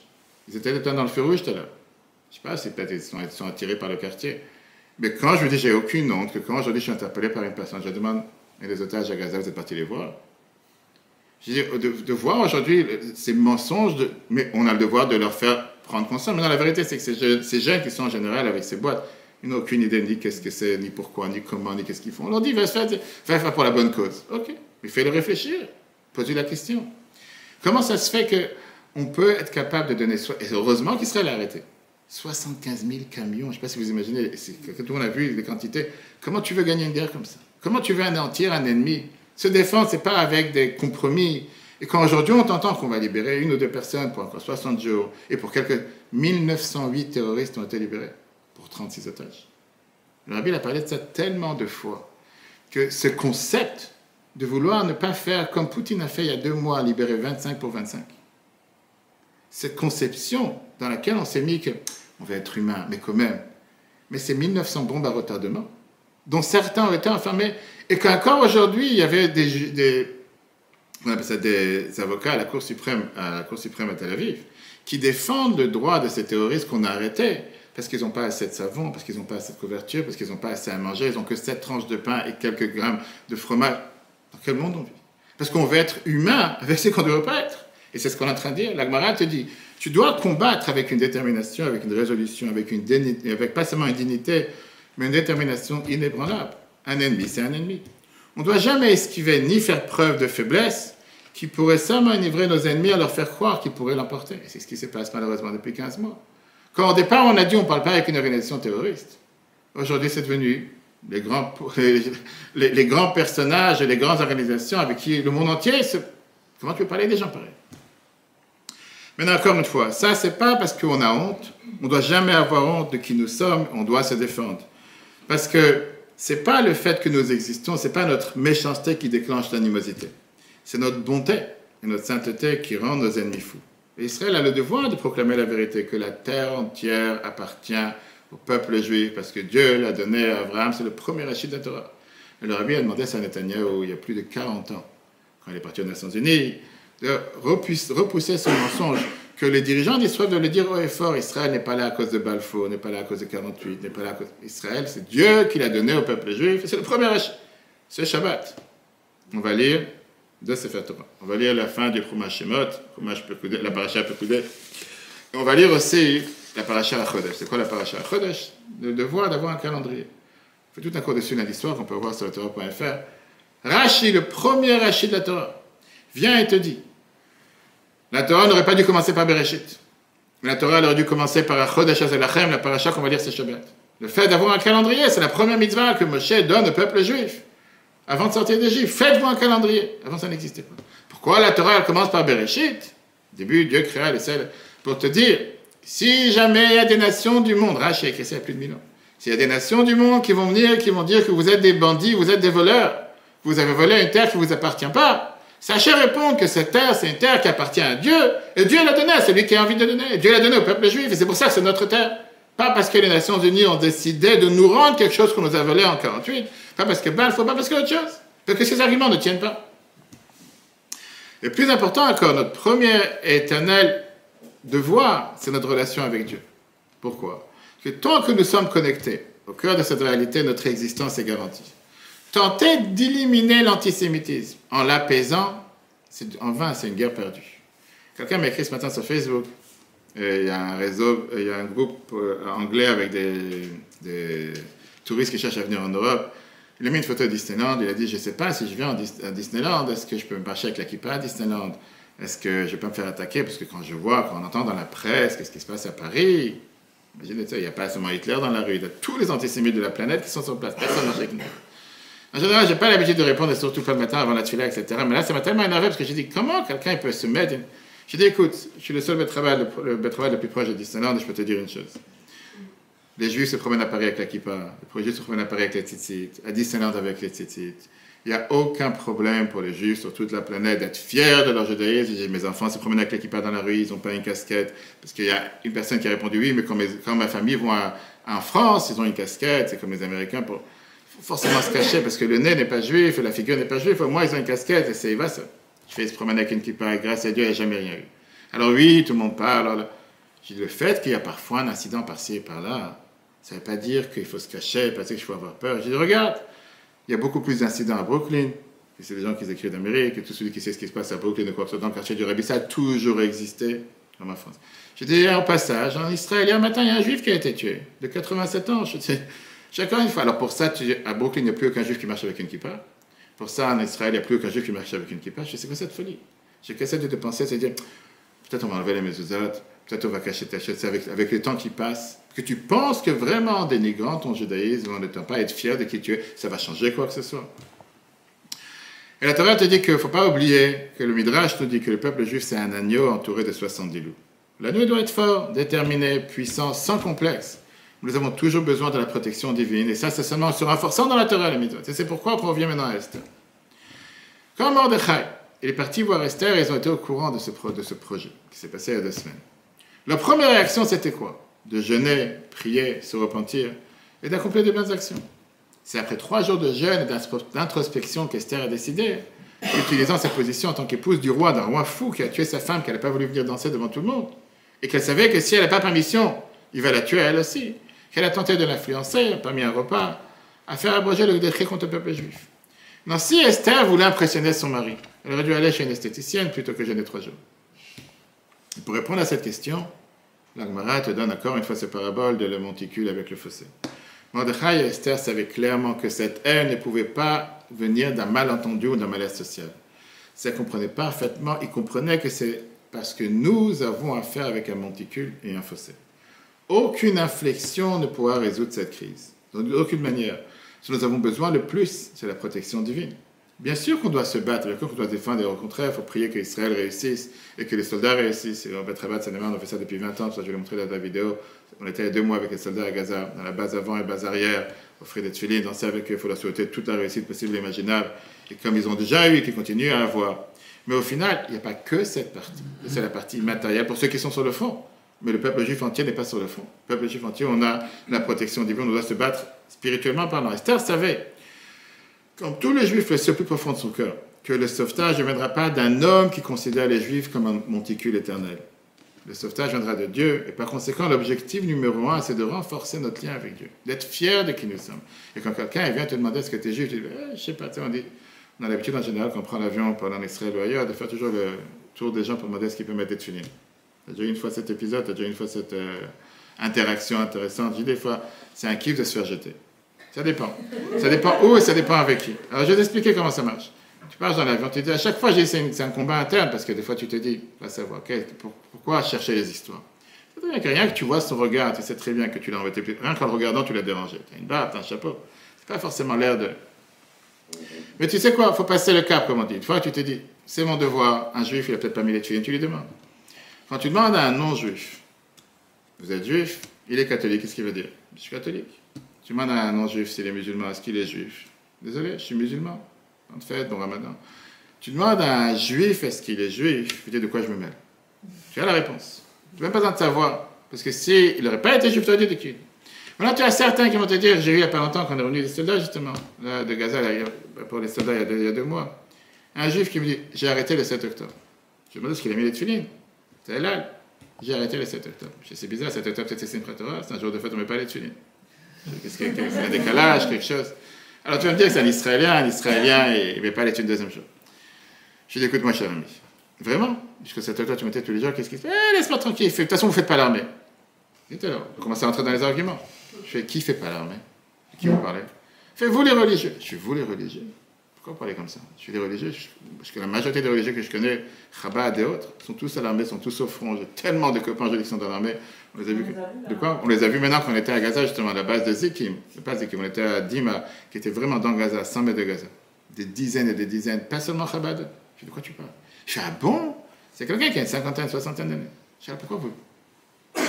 ils étaient dans le feu rouge tout à l'heure. Je ne sais pas si peut-être ils sont attirés par le quartier. Mais quand je me dis, j'ai aucune honte, que quand aujourd'hui je suis interpellé par une personne, je demande, et les otages à Gaza, vous êtes partis les voir? Je dis, de voir aujourd'hui ces mensonges, mais on a le devoir de leur faire prendre conscience. Maintenant, la vérité, c'est que ces jeunes qui sont en général avec ces boîtes, ils n'ont aucune idée ni qu'est-ce que c'est, ni pourquoi, ni comment, ni qu'est-ce qu'ils font. On leur dit, va faire pour la bonne cause. Ok, Il fait le réfléchir, poser la question. Comment ça se fait qu'on peut être capable de donner... Et heureusement qu'Israël a arrêté. 75 000 camions, je ne sais pas si vous imaginez, tout le monde a vu les quantités. Comment tu veux gagner une guerre comme ça? Comment tu veux anéantir un ennemi? Se défendre, ce n'est pas avec des compromis. Et quand aujourd'hui on t'entend qu'on va libérer une ou deux personnes pour encore 60 jours, et pour quelques 1908 terroristes ont été libérés pour 36 otages. Le rabbi a parlé de ça tellement de fois, que ce concept de vouloir ne pas faire comme Poutine a fait il y a 2 mois, libérer 25 pour 25. Cette conception dans laquelle on s'est mis qu'on va être humain, mais quand même. Mais c'est 1900 bombes à retardement, dont certains ont été enfermés, et qu'encore aujourd'hui, il y avait on appelle ça des avocats à la Cour suprême à Tel Aviv, qui défendent le droit de ces terroristes qu'on a arrêtés, parce qu'ils n'ont pas assez de savon, parce qu'ils n'ont pas assez de couverture, parce qu'ils n'ont pas assez à manger, ils n'ont que 7 tranches de pain et quelques grammes de fromage. Dans quel monde on vit? Parce qu'on veut être humain avec ce qu'on ne veut pas être. Et c'est ce qu'on est en train de dire. La Gemara te dit, tu dois combattre avec une détermination, avec une résolution, avec pas seulement une dignité, mais une détermination inébranlable. Un ennemi, c'est un ennemi. On ne doit jamais esquiver ni faire preuve de faiblesse qui pourrait seulement enivrer nos ennemis à leur faire croire qu'ils pourraient l'emporter. Et c'est ce qui se passe malheureusement depuis 15 mois. Quand au départ on a dit on ne parle pas avec une organisation terroriste, aujourd'hui c'est devenu les grands personnages et les grandes organisations avec qui le monde entier se... Comment tu peux parler des gens pareils? Maintenant, encore une fois, ça, c'est pas parce qu'on a honte. On ne doit jamais avoir honte de qui nous sommes. On doit se défendre. Parce que c'est pas le fait que nous existons, c'est pas notre méchanceté qui déclenche l'animosité. C'est notre bonté et notre sainteté qui rend nos ennemis fous. Et Israël a le devoir de proclamer la vérité, que la terre entière appartient au peuple juif, parce que Dieu l'a donné à Abraham, c'est le premier rachid de la Torah. Et le rabbi a demandé à Netanyahu, il y a plus de 40 ans, quand il est parti aux Nations Unies, de repousser ce mensonge, que les dirigeants d'Israël doivent le dire haut et fort. Israël n'est pas là à cause de Balfour, n'est pas là à cause de 48, n'est pas là à cause d'Israël, c'est Dieu qui l'a donné au peuple juif, et c'est le premier rachid. C'est Shabbat. On va lire de Sefer Torah. On va lire la fin du Chumash Shemot, la paracha Pekudei. On va lire aussi la paracha HaChodesh. C'est quoi la paracha HaChodesh? Le devoir d'avoir un calendrier. On fait tout un cours dessus dans l'histoire qu'on peut voir sur le Torah.fr. Rashi, le premier Rashi de la Torah, vient et te dit, la Torah n'aurait pas dû commencer par Bereshit. La Torah aurait dû commencer par HaChodesh HaZelachem, la paracha qu'on va lire c'est Shabbat. Le fait d'avoir un calendrier, c'est la première mitzvah que Moshe donne au peuple juif. Avant de sortir d'Égypte, faites-vous un calendrier. Avant, ça n'existait pas. Pourquoi la Torah elle commence par Bereshit? Au début, Dieu créa les ciels pour te dire, si jamais il y a des nations du monde, Rashi a écrit ça il y a plus de 1000 ans, s'il y a des nations du monde qui vont venir, qui vont dire que vous êtes des bandits, vous êtes des voleurs, vous avez volé une terre qui ne vous appartient pas, sachez répondre que cette terre, c'est une terre qui appartient à Dieu, et Dieu l'a donnée à celui qui a envie de donner. Et Dieu l'a donnée au peuple juif, et c'est pour ça que c'est notre terre. Pas parce que les Nations Unies ont décidé de nous rendre quelque chose qu'on nous a volé en 48, pas parce que Balfour, pas parce que autre chose. Parce que ces arguments ne tiennent pas. Et plus important encore, notre premier et éternel devoir, c'est notre relation avec Dieu. Pourquoi? Parce que tant que nous sommes connectés au cœur de cette réalité, notre existence est garantie. Tenter d'éliminer l'antisémitisme en l'apaisant, en vain, c'est une guerre perdue. Quelqu'un m'a écrit ce matin sur Facebook, il y a un groupe anglais avec des touristes qui cherchent à venir en Europe. Il a mis une photo de Disneyland, il a dit, je ne sais pas si je viens à Disneyland, est-ce que je peux me marcher avec la kippa à Disneyland? Est-ce que je ne vais pas me faire attaquer? Parce que quand on entend dans la presse, qu'est-ce qui se passe à Paris? Imaginez ça, il n'y a pas seulement Hitler dans la rue, il y a tous les antisémites de la planète qui sont sur place, personne ne marche avec nous. En général, je n'ai pas l'habitude de répondre, et surtout pas le matin avant la tefila, etc. Mais là, ça m'a tellement énervé parce que j'ai dit, comment quelqu'un peut se mettre... J'ai dit, écoute, je suis le seul bétraval le plus proche de Disneyland et je peux te dire une chose. Les Juifs se promènent à Paris avec la kippa, les Juifs se promènent à Paris avec les tzitzit, à Disneyland avec les tzitzit. Il n'y a aucun problème pour les Juifs sur toute la planète d'être fiers de leur judaïsme. J'ai dit, mes enfants se promènent avec la kippa dans la rue, ils n'ont pas une casquette. Parce qu'il y a une personne qui a répondu oui, mais quand ma famille va en France, ils ont une casquette, c'est comme les Américains. Il faut forcément se cacher parce que le nez n'est pas juif, la figure n'est pas juive. Au moins, ils ont une casquette et c'est va ça. Je fais se promener avec une kippa, grâce à Dieu, il n'y a jamais rien eu. Alors oui, tout le monde parle. J'ai dit, le fait qu'il y a parfois un incident par-ci et par-là, ça ne veut pas dire qu'il faut se cacher, pas dire qu'il faut avoir peur. J'ai dit, regarde, il y a beaucoup plus d'incidents à Brooklyn, et c'est des gens qui écrivent d'Amérique, et tout celui qui sait ce qui se passe à Brooklyn, ou quoi que ce soit dans le quartier du Rabbi, ça a toujours existé dans ma France. J'ai dit, en passage, en Israël, hier matin, il y a un juif qui a été tué, de 87 ans. Je dis, chacun une fois. Alors pour ça, à Brooklyn, il n'y a plus aucun juif qui marche avec une kippa. Pour ça, en Israël, il n'y a plus aucun juif qui marche avec une kippa. C'est quoi cette folie? J'ai qu'à de te penser, c'est dire, peut-être on va enlever les mezuzot, peut-être on va cacher ta chaise avec le temps qui passe. Que tu penses que vraiment en dénigrant ton judaïsme, en n'étant pas être fier de qui tu es, ça va changer quoi que ce soit. Et la Torah te dit qu'il ne faut pas oublier que le Midrash nous dit que le peuple juif, c'est un agneau entouré de 70 loups. L'agneau doit être fort, déterminé, puissant, sans complexe. Nous avons toujours besoin de la protection divine. Et ça, c'est seulement en se renforçant dans la Torah, les mitzvot. Et c'est pourquoi on revient maintenant à Esther. Quand Mordechai, il est parti voir Esther, ils ont été au courant de ce projet qui s'est passé il y a 2 semaines. Leur première réaction, c'était quoi? De jeûner, prier, se repentir et d'accomplir de bonnes actions. C'est après 3 jours de jeûne et d'introspection qu'Esther a décidé, utilisant sa position en tant qu'épouse du roi, d'un roi fou qui a tué sa femme, qu'elle n'a pas voulu venir danser devant tout le monde, et qu'elle savait que si elle n'a pas permission, il va la tuer elle aussi, qu'elle a tenté de l'influencer, parmi un repas, à faire abroger le décret contre le peuple juif. Non, si Esther voulait impressionner son mari, elle aurait dû aller chez une esthéticienne plutôt que jeûner 3 jours. Et pour répondre à cette question, la Gemara te donne encore une fois cette parabole de le monticule avec le fossé. Mordechai et Esther savaient clairement que cette haine ne pouvait pas venir d'un malentendu ou d'un malaise social. Ils comprenaient parfaitement, ils comprenaient que c'est parce que nous avons affaire avec un monticule et un fossé. Aucune inflexion ne pourra résoudre cette crise, d'aucune manière. Ce dont nous avons besoin le plus, c'est la protection divine. Bien sûr qu'on doit se battre, bien sûr qu'on doit défendre, et au contraire, il faut prier qu'Israël réussisse et que les soldats réussissent. Et on a fait ça depuis 20 ans, ça je vais le montrer dans la vidéo. On était il y a 2 mois avec les soldats à Gaza, dans la base avant et la base arrière, offrir des tefilines, danser avec eux, il faut leur souhaiter toute la réussite possible et imaginable. Et comme ils ont déjà eu et qu'ils continuent à avoir. Mais au final, il n'y a pas que cette partie. C'est la partie matérielle pour ceux qui sont sur le front. Mais le peuple juif entier n'est pas sur le front. Le peuple juif entier, on a la protection divine, on doit se battre spirituellement parlant. Esther savait, comme tous les juifs, le plus profond de son cœur, que le sauvetage ne viendra pas d'un homme qui considère les juifs comme un monticule éternel. Le sauvetage viendra de Dieu, et par conséquent, l'objectif numéro 1, c'est de renforcer notre lien avec Dieu, d'être fier de qui nous sommes. Et quand quelqu'un vient te demander est-ce que tu es juif, tu dis je sais pas, on a l'habitude en général, quand on prend l'avion pour aller en Israël ou ailleurs, de faire toujours le tour des gens pour demander est-ce qu'ils peuvent mettre des tefilines. Tu as déjà eu une fois cet épisode, tu as déjà eu une fois cette interaction intéressante. Je dis des fois, c'est un kiff de se faire jeter. Ça dépend. Ça dépend où et ça dépend avec qui. Alors je vais t'expliquer comment ça marche. Tu pars dans l'avion, tu te dis à chaque fois, c'est un combat interne, parce que des fois tu te dis, va savoir, pourquoi chercher les histoires? C'est très bien que rien que tu vois son regard, tu sais très bien que tu l'as embêté. Rien qu'en le regardant, tu l'as dérangé. Tu as une barbe, tu as un chapeau. C'est pas forcément l'air de... Mais tu sais quoi, il faut passer le cap, comme on dit. Une fois, tu te dis, c'est mon devoir, un juif, il n'a peut-être pas mis les tefilines, tu lui demandes. Quand tu demandes à un non-juif, vous êtes juif, il est catholique, qu'est-ce qu'il veut dire? Je suis catholique. Tu demandes à un non-juif s'il est musulman, est-ce qu'il est juif? Désolé, je suis musulman. En fait, bon ramadan. Tu demandes à un juif, est-ce qu'il est juif? Je dis, de quoi je me mêle? Tu as la réponse. Tu n'as même pas besoin de savoir. Parce que s'il n'aurait pas été juif, tu aurais dit de qui? Maintenant, tu as certains qui vont te dire, j'ai eu il n'y a pas longtemps, quand on est revenu des soldats, justement, là, de Gaza, là, pour les soldats, il y a 2 mois. Un juif qui me dit, j'ai arrêté le 7 octobre. Je me demande ce qu'il a mis les tefilines. C'est là. J'ai arrêté le 7 octobre. C'est bizarre, 7 octobre, peut-être c'est Simchat Torah, c'est un jour de fête, on ne met pas les tefilines. Qu'est-ce qu'il y a un décalage, quelque chose? Alors tu vas me dire que c'est un Israélien, et il ne met pas les tefilines le 2e jour. Je dis, écoute, moi, cher ami, vraiment? Jusqu'à 7 octobre, tu mettais tous les jours, qu'est-ce qu'il fait? Laisse-moi tranquille, de toute façon, vous ne faites pas l'armée. Et alors, on commence à rentrer dans les arguments. Je fais, qui ne fait pas l'armée? Qui vous parlez? Fait, vous les religieux. Je suis vous les religieux. Pourquoi vous parlez comme ça? Je suis des religieux, parce que la majorité des religieux que je connais, Chabad et autres, sont tous à l'armée, sont tous au front. J'ai tellement de copains qui sont dans l'armée. On les a vus. De quoi? On les a vus maintenant quand on était à Gaza, justement, à la base de Zikim. C'est pas Zikim, on était à Dima, qui était vraiment dans Gaza, 100 mètres de Gaza. Des dizaines et des dizaines, pas seulement Chabad. Je dis, de quoi tu parles? Je suis, ah bon? C'est quelqu'un qui a une cinquantaine, soixantaine d'années. Je dis, ah, pourquoi vous?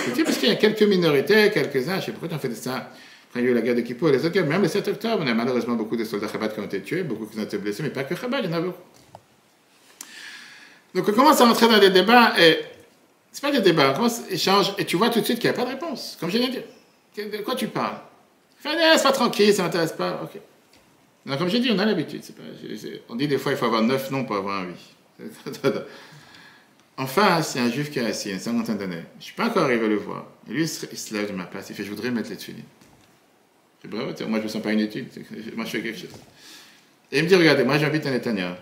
Je dis, parce qu'il y a quelques minorités, quelques-uns, je sais pourquoi tu en fais de ça. Quand il y a eu la guerre de Kippour, les autres, même le 7 octobre, on a malheureusement beaucoup de soldats Chabad qui ont été tués, beaucoup qui ont été blessés, mais pas que Chabad, il y en a beaucoup. Donc on commence à rentrer dans des débats, et c'est pas des débats, on commence à échanger, et tu vois tout de suite qu'il n'y a pas de réponse. Comme je viens de dire, de quoi tu parles? Laisse pas tranquille, ça ne m'intéresse pas, ok. Donc, comme j'ai dit, on a l'habitude. On dit des fois, il faut avoir 9 noms pour avoir un oui. Enfin, c'est un juif qui est assis, une cinquantaine d'années. Je ne suis pas encore arrivé à le voir. Et lui, il se lève de ma place, il fait, je voudrais mettre les tefilines. Je dis, bravo, moi je ne me sens pas inutile, moi je fais quelque chose. Et il me dit, regardez, moi j'habite à Netanya.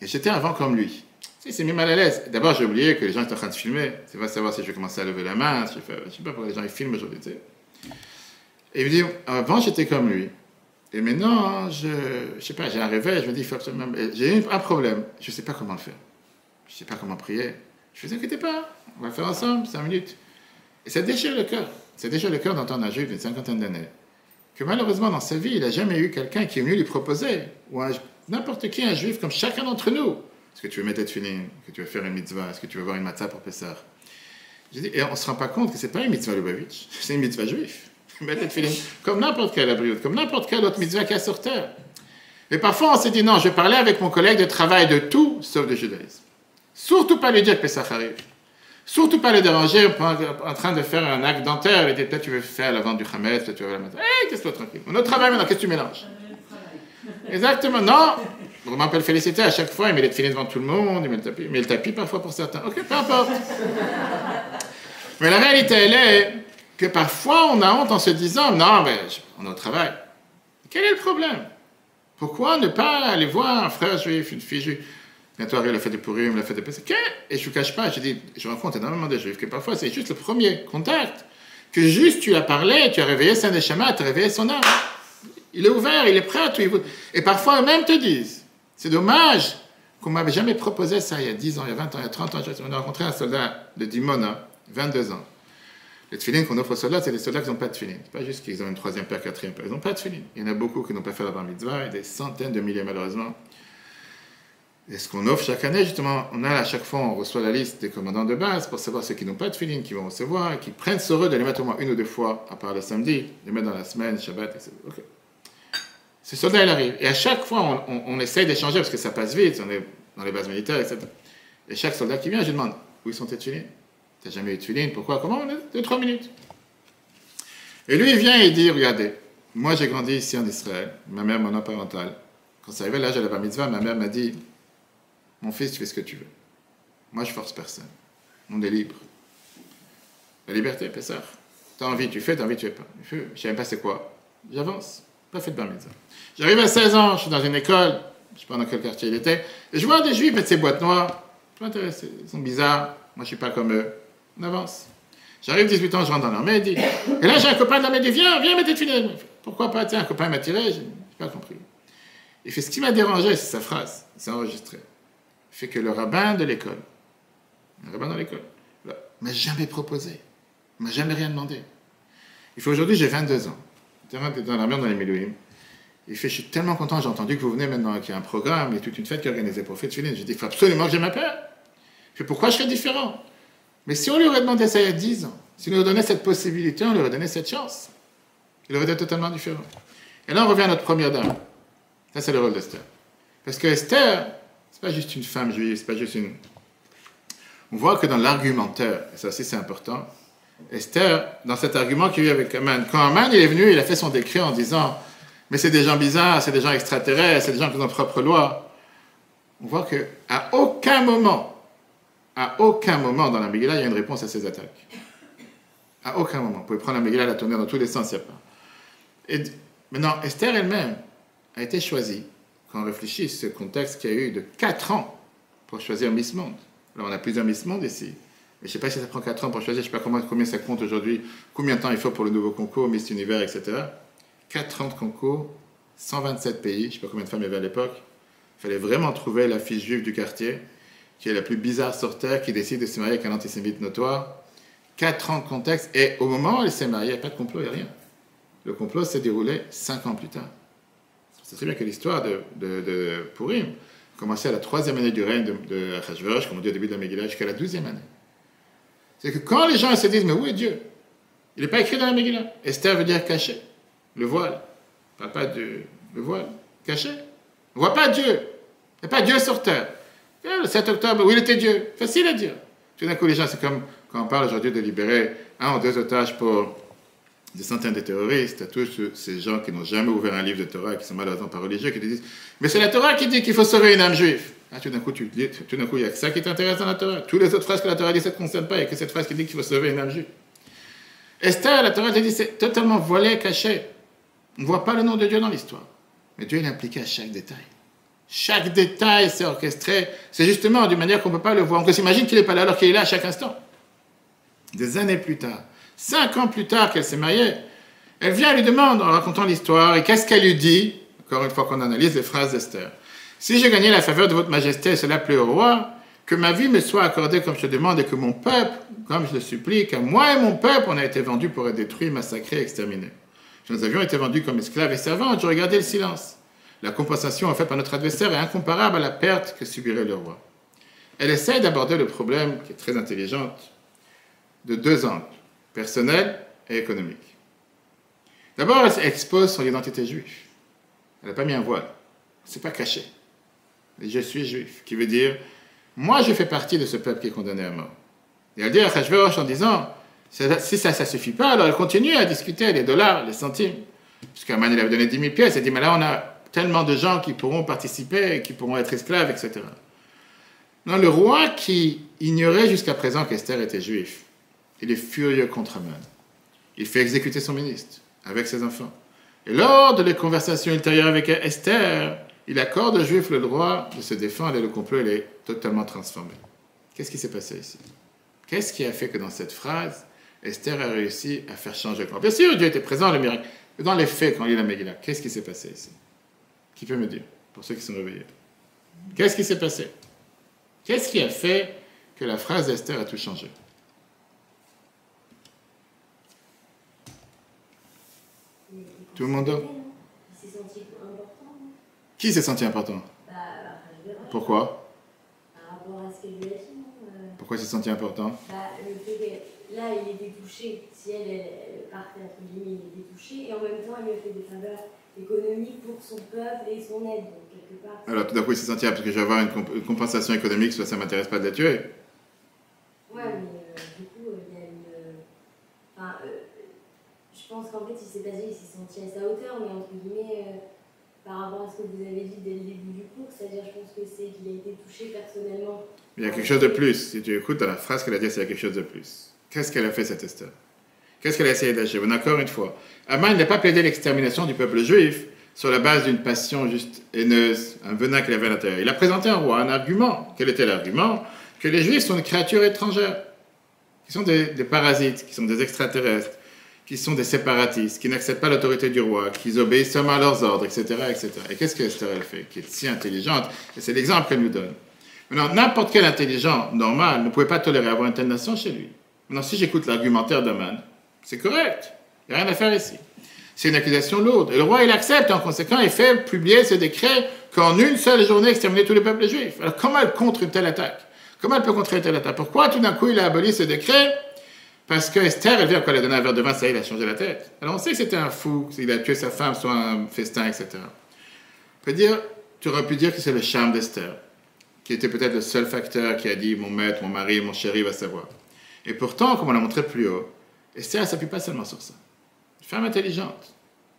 Et j'étais avant comme lui. Il s'est mis mal à l'aise. D'abord, j'ai oublié que les gens étaient en train de filmer. C'est pas savoir si je vais commencer à lever la main. Je ne sais pas pourquoi les gens ils filment aujourd'hui. Tu sais. Et il me dit, avant j'étais comme lui. Et maintenant, je sais pas, j'ai un réveil, je me dis, il faut absolument... J'ai un problème, je ne sais pas comment le faire. Je ne sais pas comment prier. Je ne vous inquiétez pas, on va le faire ensemble, 5 minutes. Et ça déchire le cœur. Ça déchire le cœur d'entendre un juif d'une cinquantaine d'années que malheureusement dans sa vie, il n'a jamais eu quelqu'un qui est venu lui proposer, ou n'importe qui, un juif comme chacun d'entre nous. Est-ce que tu veux mettre tes filines? Est-ce que tu veux faire une mitzvah? Est-ce que tu veux voir une matzah pour Pessah? Et on ne se rend pas compte que ce n'est pas une mitzvah Lubavitch, c'est une mitzvah juif. Mettre tes filines comme n'importe quelle abrioute, comme n'importe quelle autre mitzvah qu'il y a sur terre. Et parfois on s'est dit non, je vais parler avec mon collègue de travail de tout sauf de judaïsme. Surtout pas lui dire que Pessah arrive. Surtout pas le déranger en train de faire un acte dentaire. Il dit peut-être tu veux faire la vente du Hametz, peut-être tu veux la mettre. Hé, qu'est-ce que tranquille. On est au travail maintenant, qu'est-ce que tu mélanges? Exactement, non. On peut le féliciter à chaque fois, il met les filets devant tout le monde, il met le tapis parfois pour certains. Ok, peu importe. Mais la réalité, elle est que parfois on a honte en se disant non, mais on est au travail. Quel est le problème? Pourquoi ne pas aller voir un frère juif, une fille juive? Bientôt arrive la fête de Purim, la fête de Pessah. Et je ne vous cache pas, je rencontre énormément de juifs que parfois c'est juste le premier contact. Que juste tu as parlé, tu as réveillé sa neshama, tu as réveillé son âme. Il est ouvert, il est prêt à tout. Et parfois eux-mêmes te disent, c'est dommage qu'on ne m'avait jamais proposé ça il y a 10 ans, il y a 20 ans, il y a 30 ans. On a rencontré un soldat de Dimona, 22 ans. Les tefilines qu'on offre aux soldats, c'est des soldats qui n'ont pas de tefilines. Ce n'est pas juste qu'ils ont une troisième paire, quatrième paire. Ils n'ont pas de tefilines. Il y en a beaucoup qui n'ont pas fait la bar mitzvah, et des centaines de milliers malheureusement. Et ce qu'on offre chaque année, justement, à chaque fois, on reçoit la liste des commandants de base pour savoir ceux qui n'ont pas de tefilines, qui vont recevoir, et qui prennent sur eux de les mettre au moins une ou deux fois, à part le samedi, les mettre dans la semaine, Shabbat, etc. Okay. Ce soldat, il arrive. Et à chaque fois, on essaye d'échanger, parce que ça passe vite, on est dans les bases militaires, etc. Et chaque soldat qui vient, je lui demande, où sont tes tefilines? Tu n'as jamais eu de tefilines? Pourquoi? Comment? On est 2-3 minutes. Et lui, il vient et il dit, regardez, moi j'ai grandi ici en Israël, ma mère monoparentale. Quand ça arrivait à l'âge de la bar mitzvah, ma mère m'a dit, mon fils, tu fais ce que tu veux. Moi, je force personne. On est libre. La liberté, Pessah. Tu as envie, tu fais, tu as envie, tu fais pas. Je ne sais même pas c'est quoi. J'avance. Pas fait de bar mitzvah. J'arrive à 16 ans, je suis dans une école, je ne sais pas dans quel quartier il était, et je vois des juifs mettre ces boîtes noires. Je m'intéresse, ils sont bizarres. Moi, je ne suis pas comme eux. On avance. J'arrive 18 ans, je rentre dans l'armée, il dit. Et là, j'ai un copain de l'armée, il dit, viens mettre tes filets. Pourquoi pas? Tiens, un copain m'a tiré, je n'ai pas compris. Il fait ce qui m'a dérangé, c'est sa phrase, c'est enregistré. Fait que le rabbin de l'école, m'a jamais proposé, m'a jamais rien demandé. Il fait aujourd'hui, j'ai 22 ans. J'étais dans l'armée, dans les Milouim. Il fait, je suis tellement content, j'ai entendu que vous venez maintenant, qu'il y a un programme, il y a toute une fête qui est organisée pour Fête Filine. J'ai dit, il faut absolument que j'ai ma paire. Il fait, pourquoi je serais différent? Mais si on lui aurait demandé ça il y a 10 ans, si on lui aurait donné cette possibilité, on lui aurait donné cette chance, il aurait été totalement différent. Et là, on revient à notre première dame. Ça, c'est le rôle d'Esther. Parce que Esther, c'est pas juste une femme juive, c'est pas juste une... On voit que dans l'argumentaire, et ça aussi c'est important, Esther, dans cet argument qu'il y a eu avec Haman, quand Haman il est venu, il a fait son décret en disant « Mais c'est des gens bizarres, c'est des gens extraterrestres, c'est des gens qui ont leur propre loi. » On voit qu'à aucun moment dans la Megillah, il y a une réponse à ces attaques. À aucun moment. Vous pouvez prendre la Megillah, la tourner dans tous les sens, il n'y a pas. Et maintenant, Esther elle-même a été choisie, quand on réfléchit ce contexte qu'il y a eu de 4 ans pour choisir Miss Monde. Alors on a plusieurs Miss Monde ici, mais je ne sais pas si ça prend 4 ans pour choisir, je ne sais pas combien ça compte aujourd'hui, combien de temps il faut pour le nouveau concours, Miss Univers, etc. 4 ans de concours, 127 pays, je ne sais pas combien de femmes il y avait à l'époque. Il fallait vraiment trouver la fille juive du quartier, qui est la plus bizarre sur Terre, qui décide de se marier avec un antisémite notoire. 4 ans de contexte, et au moment où elle s'est mariée, il n'y a pas de complot, il n'y a rien. Le complot s'est déroulé 5 ans plus tard. C'est très bien que l'histoire de Purim commençait à la 3e année du règne de Achashverosh, comme on dit au début de la Megillah, jusqu'à la 12e année. C'est que quand les gens se disent, mais où est Dieu? Il n'est pas écrit dans la Megillah. Esther veut dire caché. Le voile. On ne parle pas de le voile. Caché. On ne voit pas Dieu. Il n'y a pas Dieu sur terre. Le 7 octobre, où il était Dieu? Facile à dire. Tout d'un coup, les gens, c'est comme quand on parle aujourd'hui de libérer 1 ou 2 otages pour des centaines de terroristes, à tous ces gens qui n'ont jamais ouvert un livre de Torah, qui sont malheureusement pas religieux, qui te disent « Mais c'est la Torah qui dit qu'il faut sauver une âme juive. » Tout d'un coup, il y a que ça qui t'intéresse dans la Torah. Toutes les autres phrases que la Torah dit, ça ne te concerne pas. Il n'y a que cette phrase qui dit qu'il faut sauver une âme juive. Esther, la Torah te dit, c'est totalement voilé, caché. On ne voit pas le nom de Dieu dans l'histoire. Mais Dieu est impliqué à chaque détail. Chaque détail, c'est orchestré. C'est justement d'une manière qu'on ne peut pas le voir. On s'imagine qu'il n'est pas là alors qu'il est là à chaque instant. Des années plus tard, 5 ans plus tard qu'elle s'est mariée, Elle vient, elle lui demande, en racontant l'histoire, et qu'est-ce qu'elle lui dit? Encore une fois qu'on analyse les phrases d'Esther. Si j'ai gagné la faveur de votre majesté, cela plaît au roi, que ma vie me soit accordée comme je demande, et que mon peuple, comme je le supplie, car moi et mon peuple, on a été vendus pour être détruits, massacrés, exterminés. Nous avions été vendus comme esclaves et servantes, je regardais le silence. La compensation en fait par notre adversaire est incomparable à la perte que subirait le roi. Elle essaie d'aborder le problème, qui est très intelligente, de deux angles, personnel et économique. D'abord, elle expose son identité juive. Elle n'a pas mis un voile. Ce n'est pas caché. Je suis juif, qui veut dire, moi je fais partie de ce peuple qui est condamné à mort. Et elle dit à Achashverosh en disant, si ça ne suffit pas, alors elle continue à discuter les dollars, les centimes. Puisqu'Aman il avait donné 10 000 pièces, elle dit, mais là on a tellement de gens qui pourront participer, qui pourront être esclaves, etc. Non, le roi qui ignorait jusqu'à présent qu'Esther était juif, il est furieux contre Aman. Il fait exécuter son ministre avec ses enfants. Et lors de les conversations ultérieures avec Esther, il accorde aux Juifs le droit de se défendre et le complot il est totalement transformé. Qu'est-ce qui s'est passé ici? Qu'est-ce qui a fait que dans cette phrase, Esther a réussi à faire changer le camp? Bien sûr, Dieu était présent, le miracle. Mais dans les faits, quand on lit la Megillah, qu'est-ce qui s'est passé ici? Qui peut me dire, pour ceux qui sont réveillés? Qu'est-ce qui s'est passé? Qu'est-ce qui a fait que la phrase d'Esther a tout changé? Tout le monde? Il s'est senti important. Qui s'est senti important? Pourquoi? Par rapport à ce qu'elle lui a dit, non Pourquoi il s'est senti important? Le fait que là, il était touché. Si elle partait, entre guillemets, il était touché. Et en même temps, elle lui a fait des faveurs économiques pour son peuple et son aide. Donc, quelque part. Alors, tout d'un coup, il s'est senti, parce que je vais avoir une compensation économique, soit ça ne m'intéresse pas de la tuer. Ouais, mais du coup, il y a une. Enfin, je pense qu'en fait, il s'est senti à sa hauteur, mais entre guillemets, par rapport à ce que vous avez dit dès le début du cours, c'est-à-dire, je pense que c'est qu'il a été touché personnellement. Il y a quelque chose de plus. Si tu écoutes dans la phrase qu'elle a dit, c'est quelque chose de plus. Qu'est-ce qu'elle a fait, cette Esther? Qu'est-ce qu'elle a essayé d'achever? Encore une fois, Aman n'a pas plaidé l'extermination du peuple juif sur la base d'une passion juste haineuse, un venin qu'il avait à l'intérieur. Il a présenté un roi, un argument. Quel était l'argument? Que les juifs sont des créatures étrangères, qui sont des parasites, qui sont des extraterrestres, qui sont des séparatistes, qui n'acceptent pas l'autorité du roi, qui obéissent seulement à leurs ordres, etc. etc. Et qu'est-ce que Esther elle fait, qui est si intelligente? Et c'est l'exemple qu'elle nous donne. Maintenant, n'importe quel intelligent normal ne pouvait pas tolérer avoir une telle nation chez lui. Maintenant, si j'écoute l'argumentaire d'Aman, c'est correct. Il n'y a rien à faire ici. C'est une accusation lourde. Et le roi, il accepte, en conséquent, il fait publier ce décret qu'en une seule journée, exterminer tous les peuples juifs. Alors, comment elle contre une telle attaque? Comment elle peut contrer une telle attaque? Pourquoi, tout d'un coup, il a aboli ce décret? Parce que Esther, elle vient, quand elle a donné un verre de vin, ça y est, il a changé la tête. Alors, on sait que c'était un fou, qu'il a tué sa femme sur un festin, etc. Tu aurais pu dire que c'est le charme d'Esther, qui était peut-être le seul facteur qui a dit « mon maître, mon mari, mon chéri va savoir ». Et pourtant, comme on l'a montré plus haut, Esther ne s'appuie pas seulement sur ça. Une femme intelligente.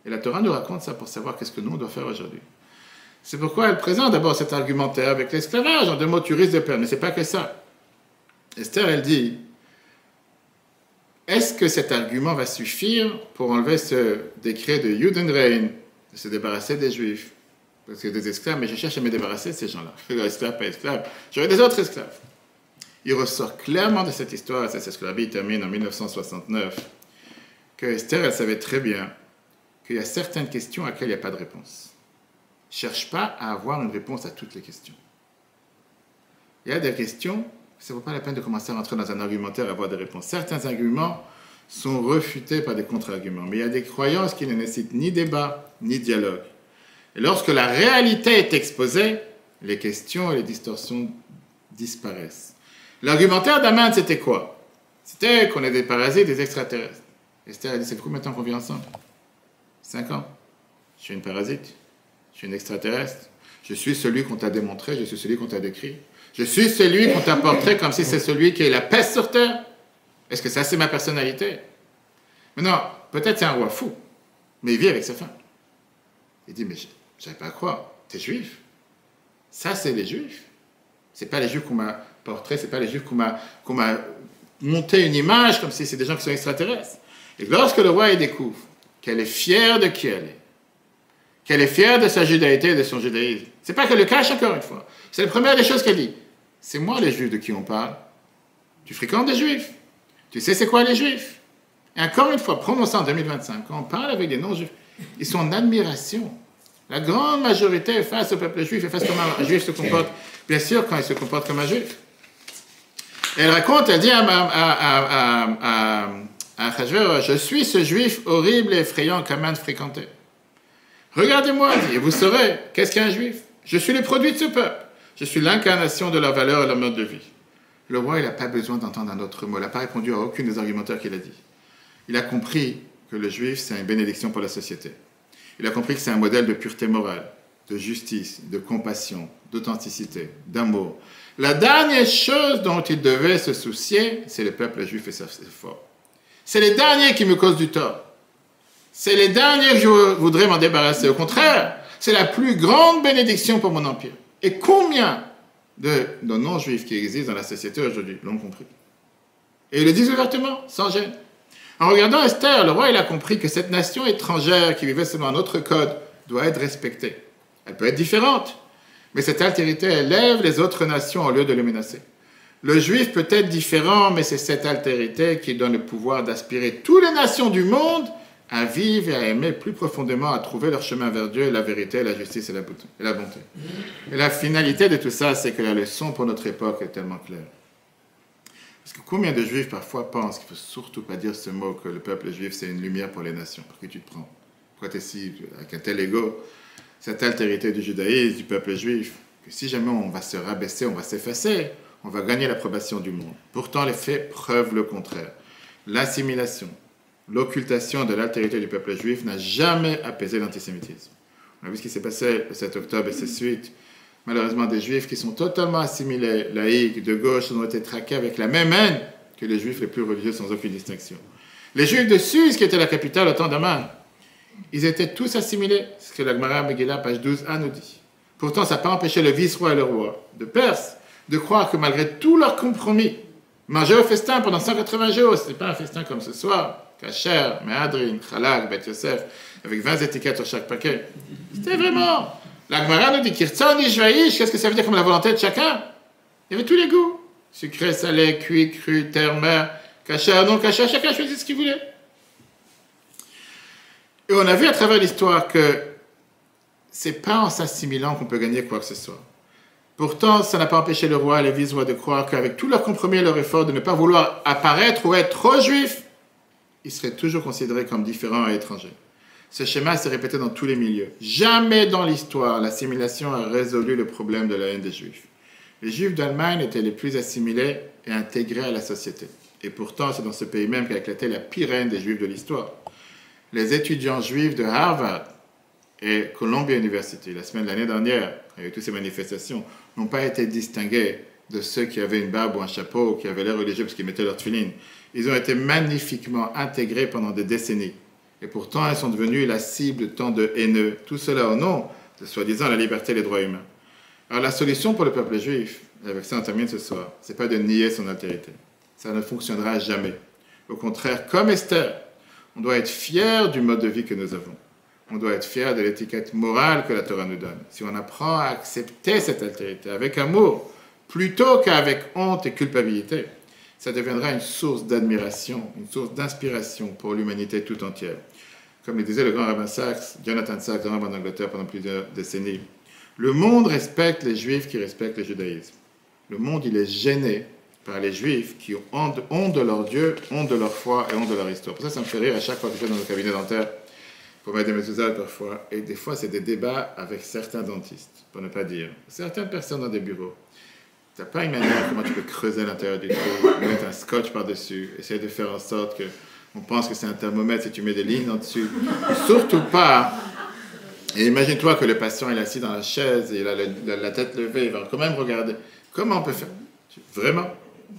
Et la Torah nous raconte ça pour savoir qu'est-ce que nous, on doit faire aujourd'hui. C'est pourquoi elle présente d'abord cet argumentaire avec l'esclavage. En deux mots, tu risques de perdre. Mais ce n'est pas que ça. Esther, elle dit, est-ce que cet argument va suffire pour enlever ce décret de Judenrein, de se débarrasser des Juifs? Parce que des esclaves, mais je cherche à me débarrasser de ces gens-là. Esclaves, pas esclaves. J'aurai des autres esclaves. Il ressort clairement de cette histoire, et c'est ce que la Bible termine en 1969, que Esther, elle savait très bien qu'il y a certaines questions à laquelle il n'y a pas de réponse. Ne cherche pas à avoir une réponse à toutes les questions. Il y a des questions, ça ne vaut pas la peine de commencer à rentrer dans un argumentaire et avoir des réponses. Certains arguments sont refutés par des contre-arguments, mais il y a des croyances qui ne nécessitent ni débat, ni dialogue. Et lorsque la réalité est exposée, les questions et les distorsions disparaissent. L'argumentaire d'Aman, c'était quoi? C'était qu'on est des parasites, des extraterrestres. Esther a dit, c'est combien de temps qu'on vit ensemble? 5 ans. Je suis une parasite. Je suis une extraterrestre. Je suis celui qu'on t'a démontré, je suis celui qu'on t'a décrit. Je suis celui qu'on t'a porté comme si c'est celui qui est la peste sur terre. Est-ce que ça, c'est ma personnalité? Mais non, peut-être c'est un roi fou, mais il vit avec sa femme. Il dit, mais je n'avais pas à croire. T'es juif. Ça, c'est les juifs. C'est pas les juifs qu'on m'a porté, c'est pas les juifs qu'on m'a monté une image comme si c'est des gens qui sont extraterrestres. Et lorsque le roi il découvre qu'elle est fière de qui elle est, qu'elle est fière de sa judaïté et de son judaïsme, c'est pas qu'elle le cache encore une fois. C'est la première des choses qu'elle dit. C'est moi les juifs de qui on parle. Tu fréquentes des juifs. Tu sais c'est quoi les juifs. Et encore une fois, prenons ça en 2025, quand on parle avec des non-juifs, ils sont en admiration. La grande majorité face au peuple juif et face à comment un juif se comporte, bien sûr, quand il se comporte comme un juif. Et elle raconte, elle dit à Achashverosh, je suis ce juif horrible et effrayant qu'Aman fréquentait. Regardez-moi, et vous saurez, qu'est-ce qu'un juif? Je suis le produit de ce peuple. Je suis l'incarnation de leur valeur et leur mode de vie. Le roi, il n'a pas besoin d'entendre un autre mot. Il n'a pas répondu à aucun des argumentaires qu'il a dit. Il a compris que le juif, c'est une bénédiction pour la société. Il a compris que c'est un modèle de pureté morale, de justice, de compassion, d'authenticité, d'amour. La dernière chose dont il devait se soucier, c'est le peuple juif et ses efforts. C'est les derniers qui me causent du tort. C'est les derniers que je voudrais m'en débarrasser. Au contraire, c'est la plus grande bénédiction pour mon empire. Et combien de non-juifs qui existent dans la société aujourd'hui l'ont compris? Et ils le disent ouvertement, sans gêne. En regardant Esther, le roi il a compris que cette nation étrangère qui vivait selon un autre code doit être respectée. Elle peut être différente, mais cette altérité élève les autres nations au lieu de les menacer. Le juif peut être différent, mais c'est cette altérité qui donne le pouvoir d'aspirer toutes les nations du monde à vivre et à aimer plus profondément, à trouver leur chemin vers Dieu, la vérité, la justice et la bonté. Et la finalité de tout ça, c'est que la leçon pour notre époque est tellement claire. Parce que combien de juifs parfois pensent qu'il ne faut surtout pas dire ce mot, que le peuple juif c'est une lumière pour les nations. Pour qui tu te prends? Pourquoi tu es si, avec un tel ego? Cette altérité du judaïsme, du peuple juif, que si jamais on va se rabaisser, on va s'effacer, on va gagner l'approbation du monde. Pourtant, les faits prouvent le contraire. L'assimilation, l'occultation de l'altérité du peuple juif n'a jamais apaisé l'antisémitisme. On a vu ce qui s'est passé le 7 octobre et ses suites. Malheureusement, des juifs qui sont totalement assimilés, laïcs, de gauche, ont été traqués avec la même haine que les juifs les plus religieux sans aucune distinction. Les juifs de Suse, qui était la capitale au temps d'Aman, ils étaient tous assimilés, ce que la Gemara Megillah, page 12a, nous dit. Pourtant, ça n'a pas empêché le vice-roi et le roi de Perse de croire que malgré tous leurs compromis, manger au festin pendant 180 jours, ce n'est pas un festin comme ce soir, kasher, mehadrin, chalak, bet Yosef, avec 20 étiquettes sur chaque paquet. C'était vraiment... La Gemara nous dit Kirtzon Ishvaïch, qu'est-ce que ça veut dire comme la volonté de chacun? Il y avait tous les goûts. Sucré, salé, cuit, cru, terre, mer, kasher, non kasher, chacun choisit ce qu'il voulait. Et on a vu à travers l'histoire que c'est pas en s'assimilant qu'on peut gagner quoi que ce soit. Pourtant, ça n'a pas empêché le roi et les vice-rois de croire qu'avec tout leur compromis et leur effort de ne pas vouloir apparaître ou être trop juifs, ils seraient toujours considérés comme différents et étrangers. Ce schéma s'est répété dans tous les milieux. Jamais dans l'histoire, l'assimilation a résolu le problème de la haine des Juifs. Les Juifs d'Allemagne étaient les plus assimilés et intégrés à la société. Et pourtant, c'est dans ce pays même qu'a éclaté la pire haine des Juifs de l'histoire. Les étudiants juifs de Harvard et Columbia University, l'année dernière, avec toutes ces manifestations, n'ont pas été distingués de ceux qui avaient une barbe ou un chapeau, ou qui avaient l'air religieux parce qu'ils mettaient leur tefilin. Ils ont été magnifiquement intégrés pendant des décennies. Et pourtant, ils sont devenus la cible de tant de haineux. Tout cela au nom de, soi-disant, la liberté et les droits humains. Alors la solution pour le peuple juif, et avec ça on termine ce soir, c'est pas de nier son altérité. Ça ne fonctionnera jamais. Au contraire, comme Esther, on doit être fier du mode de vie que nous avons. On doit être fier de l'étiquette morale que la Torah nous donne. Si on apprend à accepter cette altérité avec amour, plutôt qu'avec honte et culpabilité, ça deviendra une source d'admiration, une source d'inspiration pour l'humanité tout entière. Comme le disait le grand rabbin Sachs, Jonathan Sachs, grand rabbin d'Angleterre pendant plusieurs décennies, le monde respecte les Juifs qui respectent le judaïsme. Le monde, il est gêné par les Juifs qui ont honte de leur Dieu, honte de leur foi et honte de leur histoire. Pour ça me fait rire à chaque fois que je vais dans le cabinet dentaire, pour mettre des méthusales parfois, et des fois c'est des débats avec certains dentistes, pour ne pas dire, certaines personnes dans des bureaux. Tu n'as pas une manière comment tu peux creuser l'intérieur du trou, mettre un scotch par-dessus, essayer de faire en sorte qu'on pense que c'est un thermomètre si tu mets des lignes en dessus. Surtout pas. Et imagine-toi que le patient est assis dans la chaise et il a la tête levée, il va quand même regarder. Comment on peut faire? Vraiment?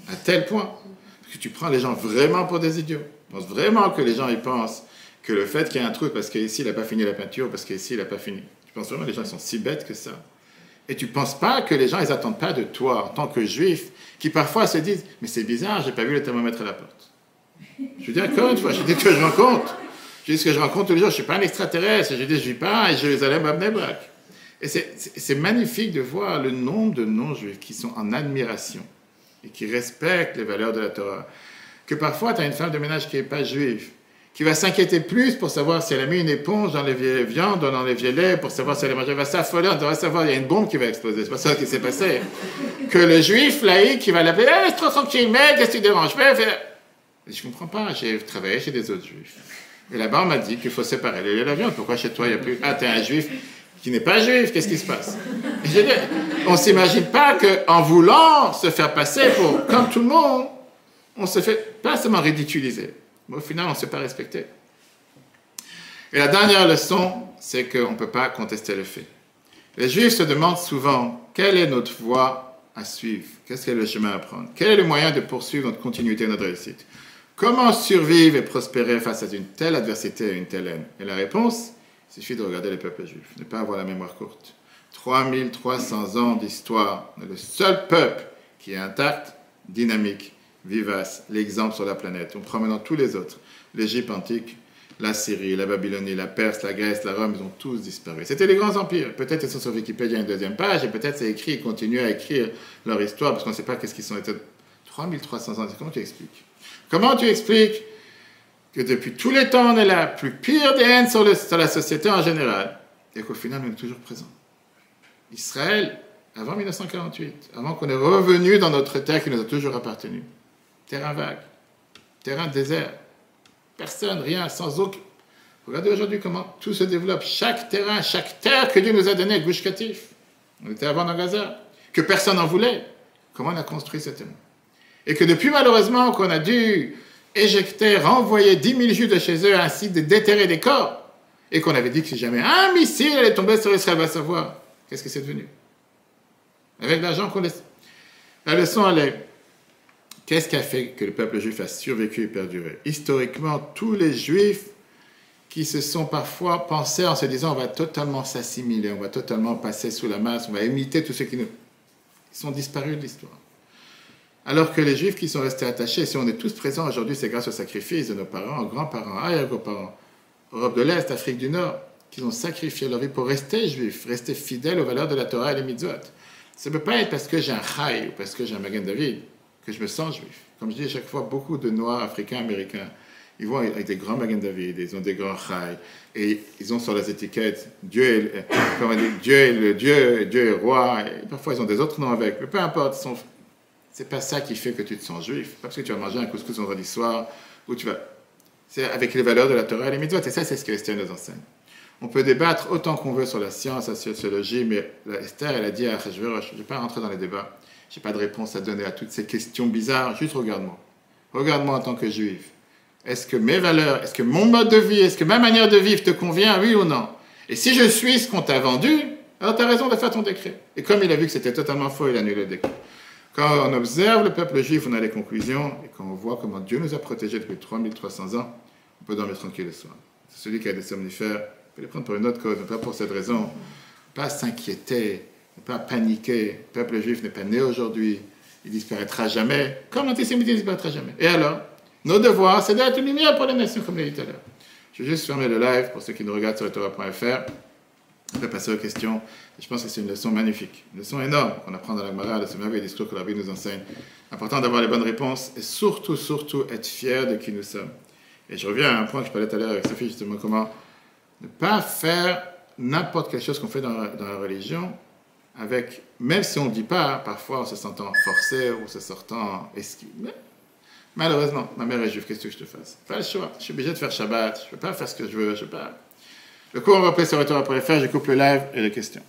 À tel point? Parce que tu prends les gens vraiment pour des idiots. Je pense vraiment que les gens ils pensent que le fait qu'il y ait un trou parce qu'ici il n'a pas fini la peinture, parce qu'ici il n'a pas fini. Tu penses vraiment que les gens sont si bêtes que ça? Et tu ne penses pas que les gens, ils n'attendent pas de toi, en tant que juif, qui parfois se disent « Mais c'est bizarre, je n'ai pas vu le thermomètre à la porte. » Je dis encore une fois, je dis que je rencontre. Je dis ce que je rencontre tous les jours, je ne suis pas un extraterrestre, je dis je ne vis pas à Jérusalem à Bnei Brak. Et c'est magnifique de voir le nombre de non-juifs qui sont en admiration et qui respectent les valeurs de la Torah. que parfois tu as une femme de ménage qui n'est pas juive, qui va s'inquiéter plus pour savoir si elle a mis une éponge dans les vieilles viandes ou dans les vieux laits, pour savoir si elle a mangé, elle va s'affoler, on devrait savoir, il y a une bombe qui va exploser, c'est pas ça qui s'est passé. Que le juif laïque qui va l'appeler, c'est trop tranquille, mais qu'est-ce qui te dérange? Je comprends pas, j'ai travaillé chez des autres juifs. Et là-bas, on m'a dit qu'il faut séparer les laits et la viande. Pourquoi chez toi, il n'y a plus... Ah, t'es un juif qui n'est pas juif, qu'est-ce qui se passe? On ne s'imagine pas qu'en voulant se faire passer pour comme tout le monde, on se fait pas seulement ridiculiser, mais au final, on ne se fait pas respecter. Et la dernière leçon, c'est qu'on ne peut pas contester le fait. Les juifs se demandent souvent quelle est notre voie à suivre, qu'est-ce qu'est le chemin à prendre, quel est le moyen de poursuivre notre continuité, notre réussite. Comment survivre et prospérer face à une telle adversité et une telle haine? Et la réponse, il suffit de regarder les peuples juifs, ne pas avoir la mémoire courte. 3300 ans d'histoire, on est le seul peuple qui est intact, dynamique, vivace, l'exemple sur la planète. En promenant tous les autres, l'Égypte antique, la Syrie, la Babylonie, la Perse, la Grèce, la Rome, ils ont tous disparu. C'était les grands empires. Peut-être ils sont sur Wikipédia une deuxième page, et peut-être c'est écrit, ils continuent à écrire leur histoire, parce qu'on ne sait pas qu'est-ce qu'ils sont été. 3300 ans, comment tu expliques? Comment tu expliques que depuis tous les temps, on est la plus pire des haines sur la société en général, et qu'au final, on est toujours présent? Israël, avant 1948, avant qu'on est revenu dans notre terre qui nous a toujours appartenu, terrain vague, terrain désert, personne, rien, sans aucun... Regardez aujourd'hui comment tout se développe, chaque terrain, chaque terre que Dieu nous a donné, Gush Katif, on était avant dans Gaza, que personne n'en voulait, comment on a construit ce terrain? Et que depuis, malheureusement, qu'on a dû éjecter, renvoyer 10 000 Juifs de chez eux, ainsi de déterrer des corps, et qu'on avait dit que si jamais un missile allait tomber sur Israël, va savoir, qu'est-ce que c'est devenu? Avec l'argent qu'on laisse. La leçon, elle est, qu'est-ce qui a fait que le peuple juif a survécu et perduré? Historiquement, tous les Juifs qui se sont parfois pensés en se disant, on va totalement s'assimiler, on va totalement passer sous la masse, on va imiter tous ceux qui nous... Ils sont disparus de l'histoire. Alors que les Juifs qui sont restés attachés, si on est tous présents aujourd'hui, c'est grâce au sacrifice de nos parents, grands-parents, arrière-grands-parents, Europe de l'Est, Afrique du Nord, qui ont sacrifié leur vie pour rester juifs, rester fidèles aux valeurs de la Torah et des mitzvot. Ça ne peut pas être parce que j'ai un Chai ou parce que j'ai un Magen David que je me sens juif. Comme je dis à chaque fois, beaucoup de Noirs, Africains, Américains, ils vont avec des grands Magen David, ils ont des grands Chai, et ils ont sur les étiquettes Dieu est roi, et parfois ils ont des autres noms avec, mais peu importe, c'est pas ça qui fait que tu te sens juif. Pas parce que tu vas manger un couscous vendredi soir, ou tu vas... C'est avec les valeurs de la Torah et les mitzvot, et ça, c'est ce que Esther nous enseigne. On peut débattre autant qu'on veut sur la science, la sociologie, mais Esther, elle a dit à Achashverosh, je ne vais pas rentrer dans les débats, je n'ai pas de réponse à donner à toutes ces questions bizarres, juste regarde-moi. Regarde-moi en tant que juif. Est-ce que mes valeurs, est-ce que mon mode de vie, est-ce que ma manière de vivre te convient, oui ou non? Et si je suis ce qu'on t'a vendu, alors tu as raison de faire ton décret. Et comme il a vu que c'était totalement faux, il a annulé le décret. Quand on observe le peuple juif, on a les conclusions, et quand on voit comment Dieu nous a protégés depuis 3300 ans, on peut dormir tranquille le soir. C'est celui qui a des somnifères, on peut les prendre pour une autre cause, mais pas pour cette raison. Pas s'inquiéter, ne pas paniquer. Le peuple juif n'est pas né aujourd'hui, il disparaîtra jamais, comme l'antisémitisme disparaîtra jamais. Et alors, nos devoirs, c'est d'être une lumière pour les nations, comme je l'ai dit tout à l'heure. Je vais juste fermer le live pour ceux qui nous regardent sur Torah.fr. On peut passer aux questions. Et je pense que c'est une leçon magnifique, une leçon énorme qu'on apprend dans la Gemara, de ce merveilleux discours que la Bible nous enseigne. Important d'avoir les bonnes réponses et surtout, surtout être fier de qui nous sommes. Et je reviens à un point que je parlais tout à l'heure avec Sophie, justement, comment ne pas faire n'importe quelle chose qu'on fait dans la religion, avec, même si on ne dit pas, parfois en se sentant forcé ou se sortant esquive. Mais malheureusement, ma mère est juive, qu'est-ce que je te fasse? Pas le choix. Je suis obligé de faire Shabbat, je ne peux pas faire ce que je veux, je peux pas. Le cours, on va sur Torah.fr, je coupe le live et les questions.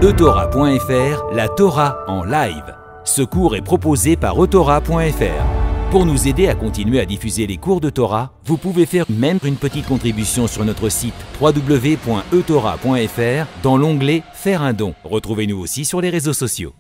eTorah.fr, la Torah en live. Ce cours est proposé par eTorah.fr. Pour nous aider à continuer à diffuser les cours de Torah, vous pouvez faire même une petite contribution sur notre site www.etorah.fr dans l'onglet « Faire un don ». Retrouvez-nous aussi sur les réseaux sociaux.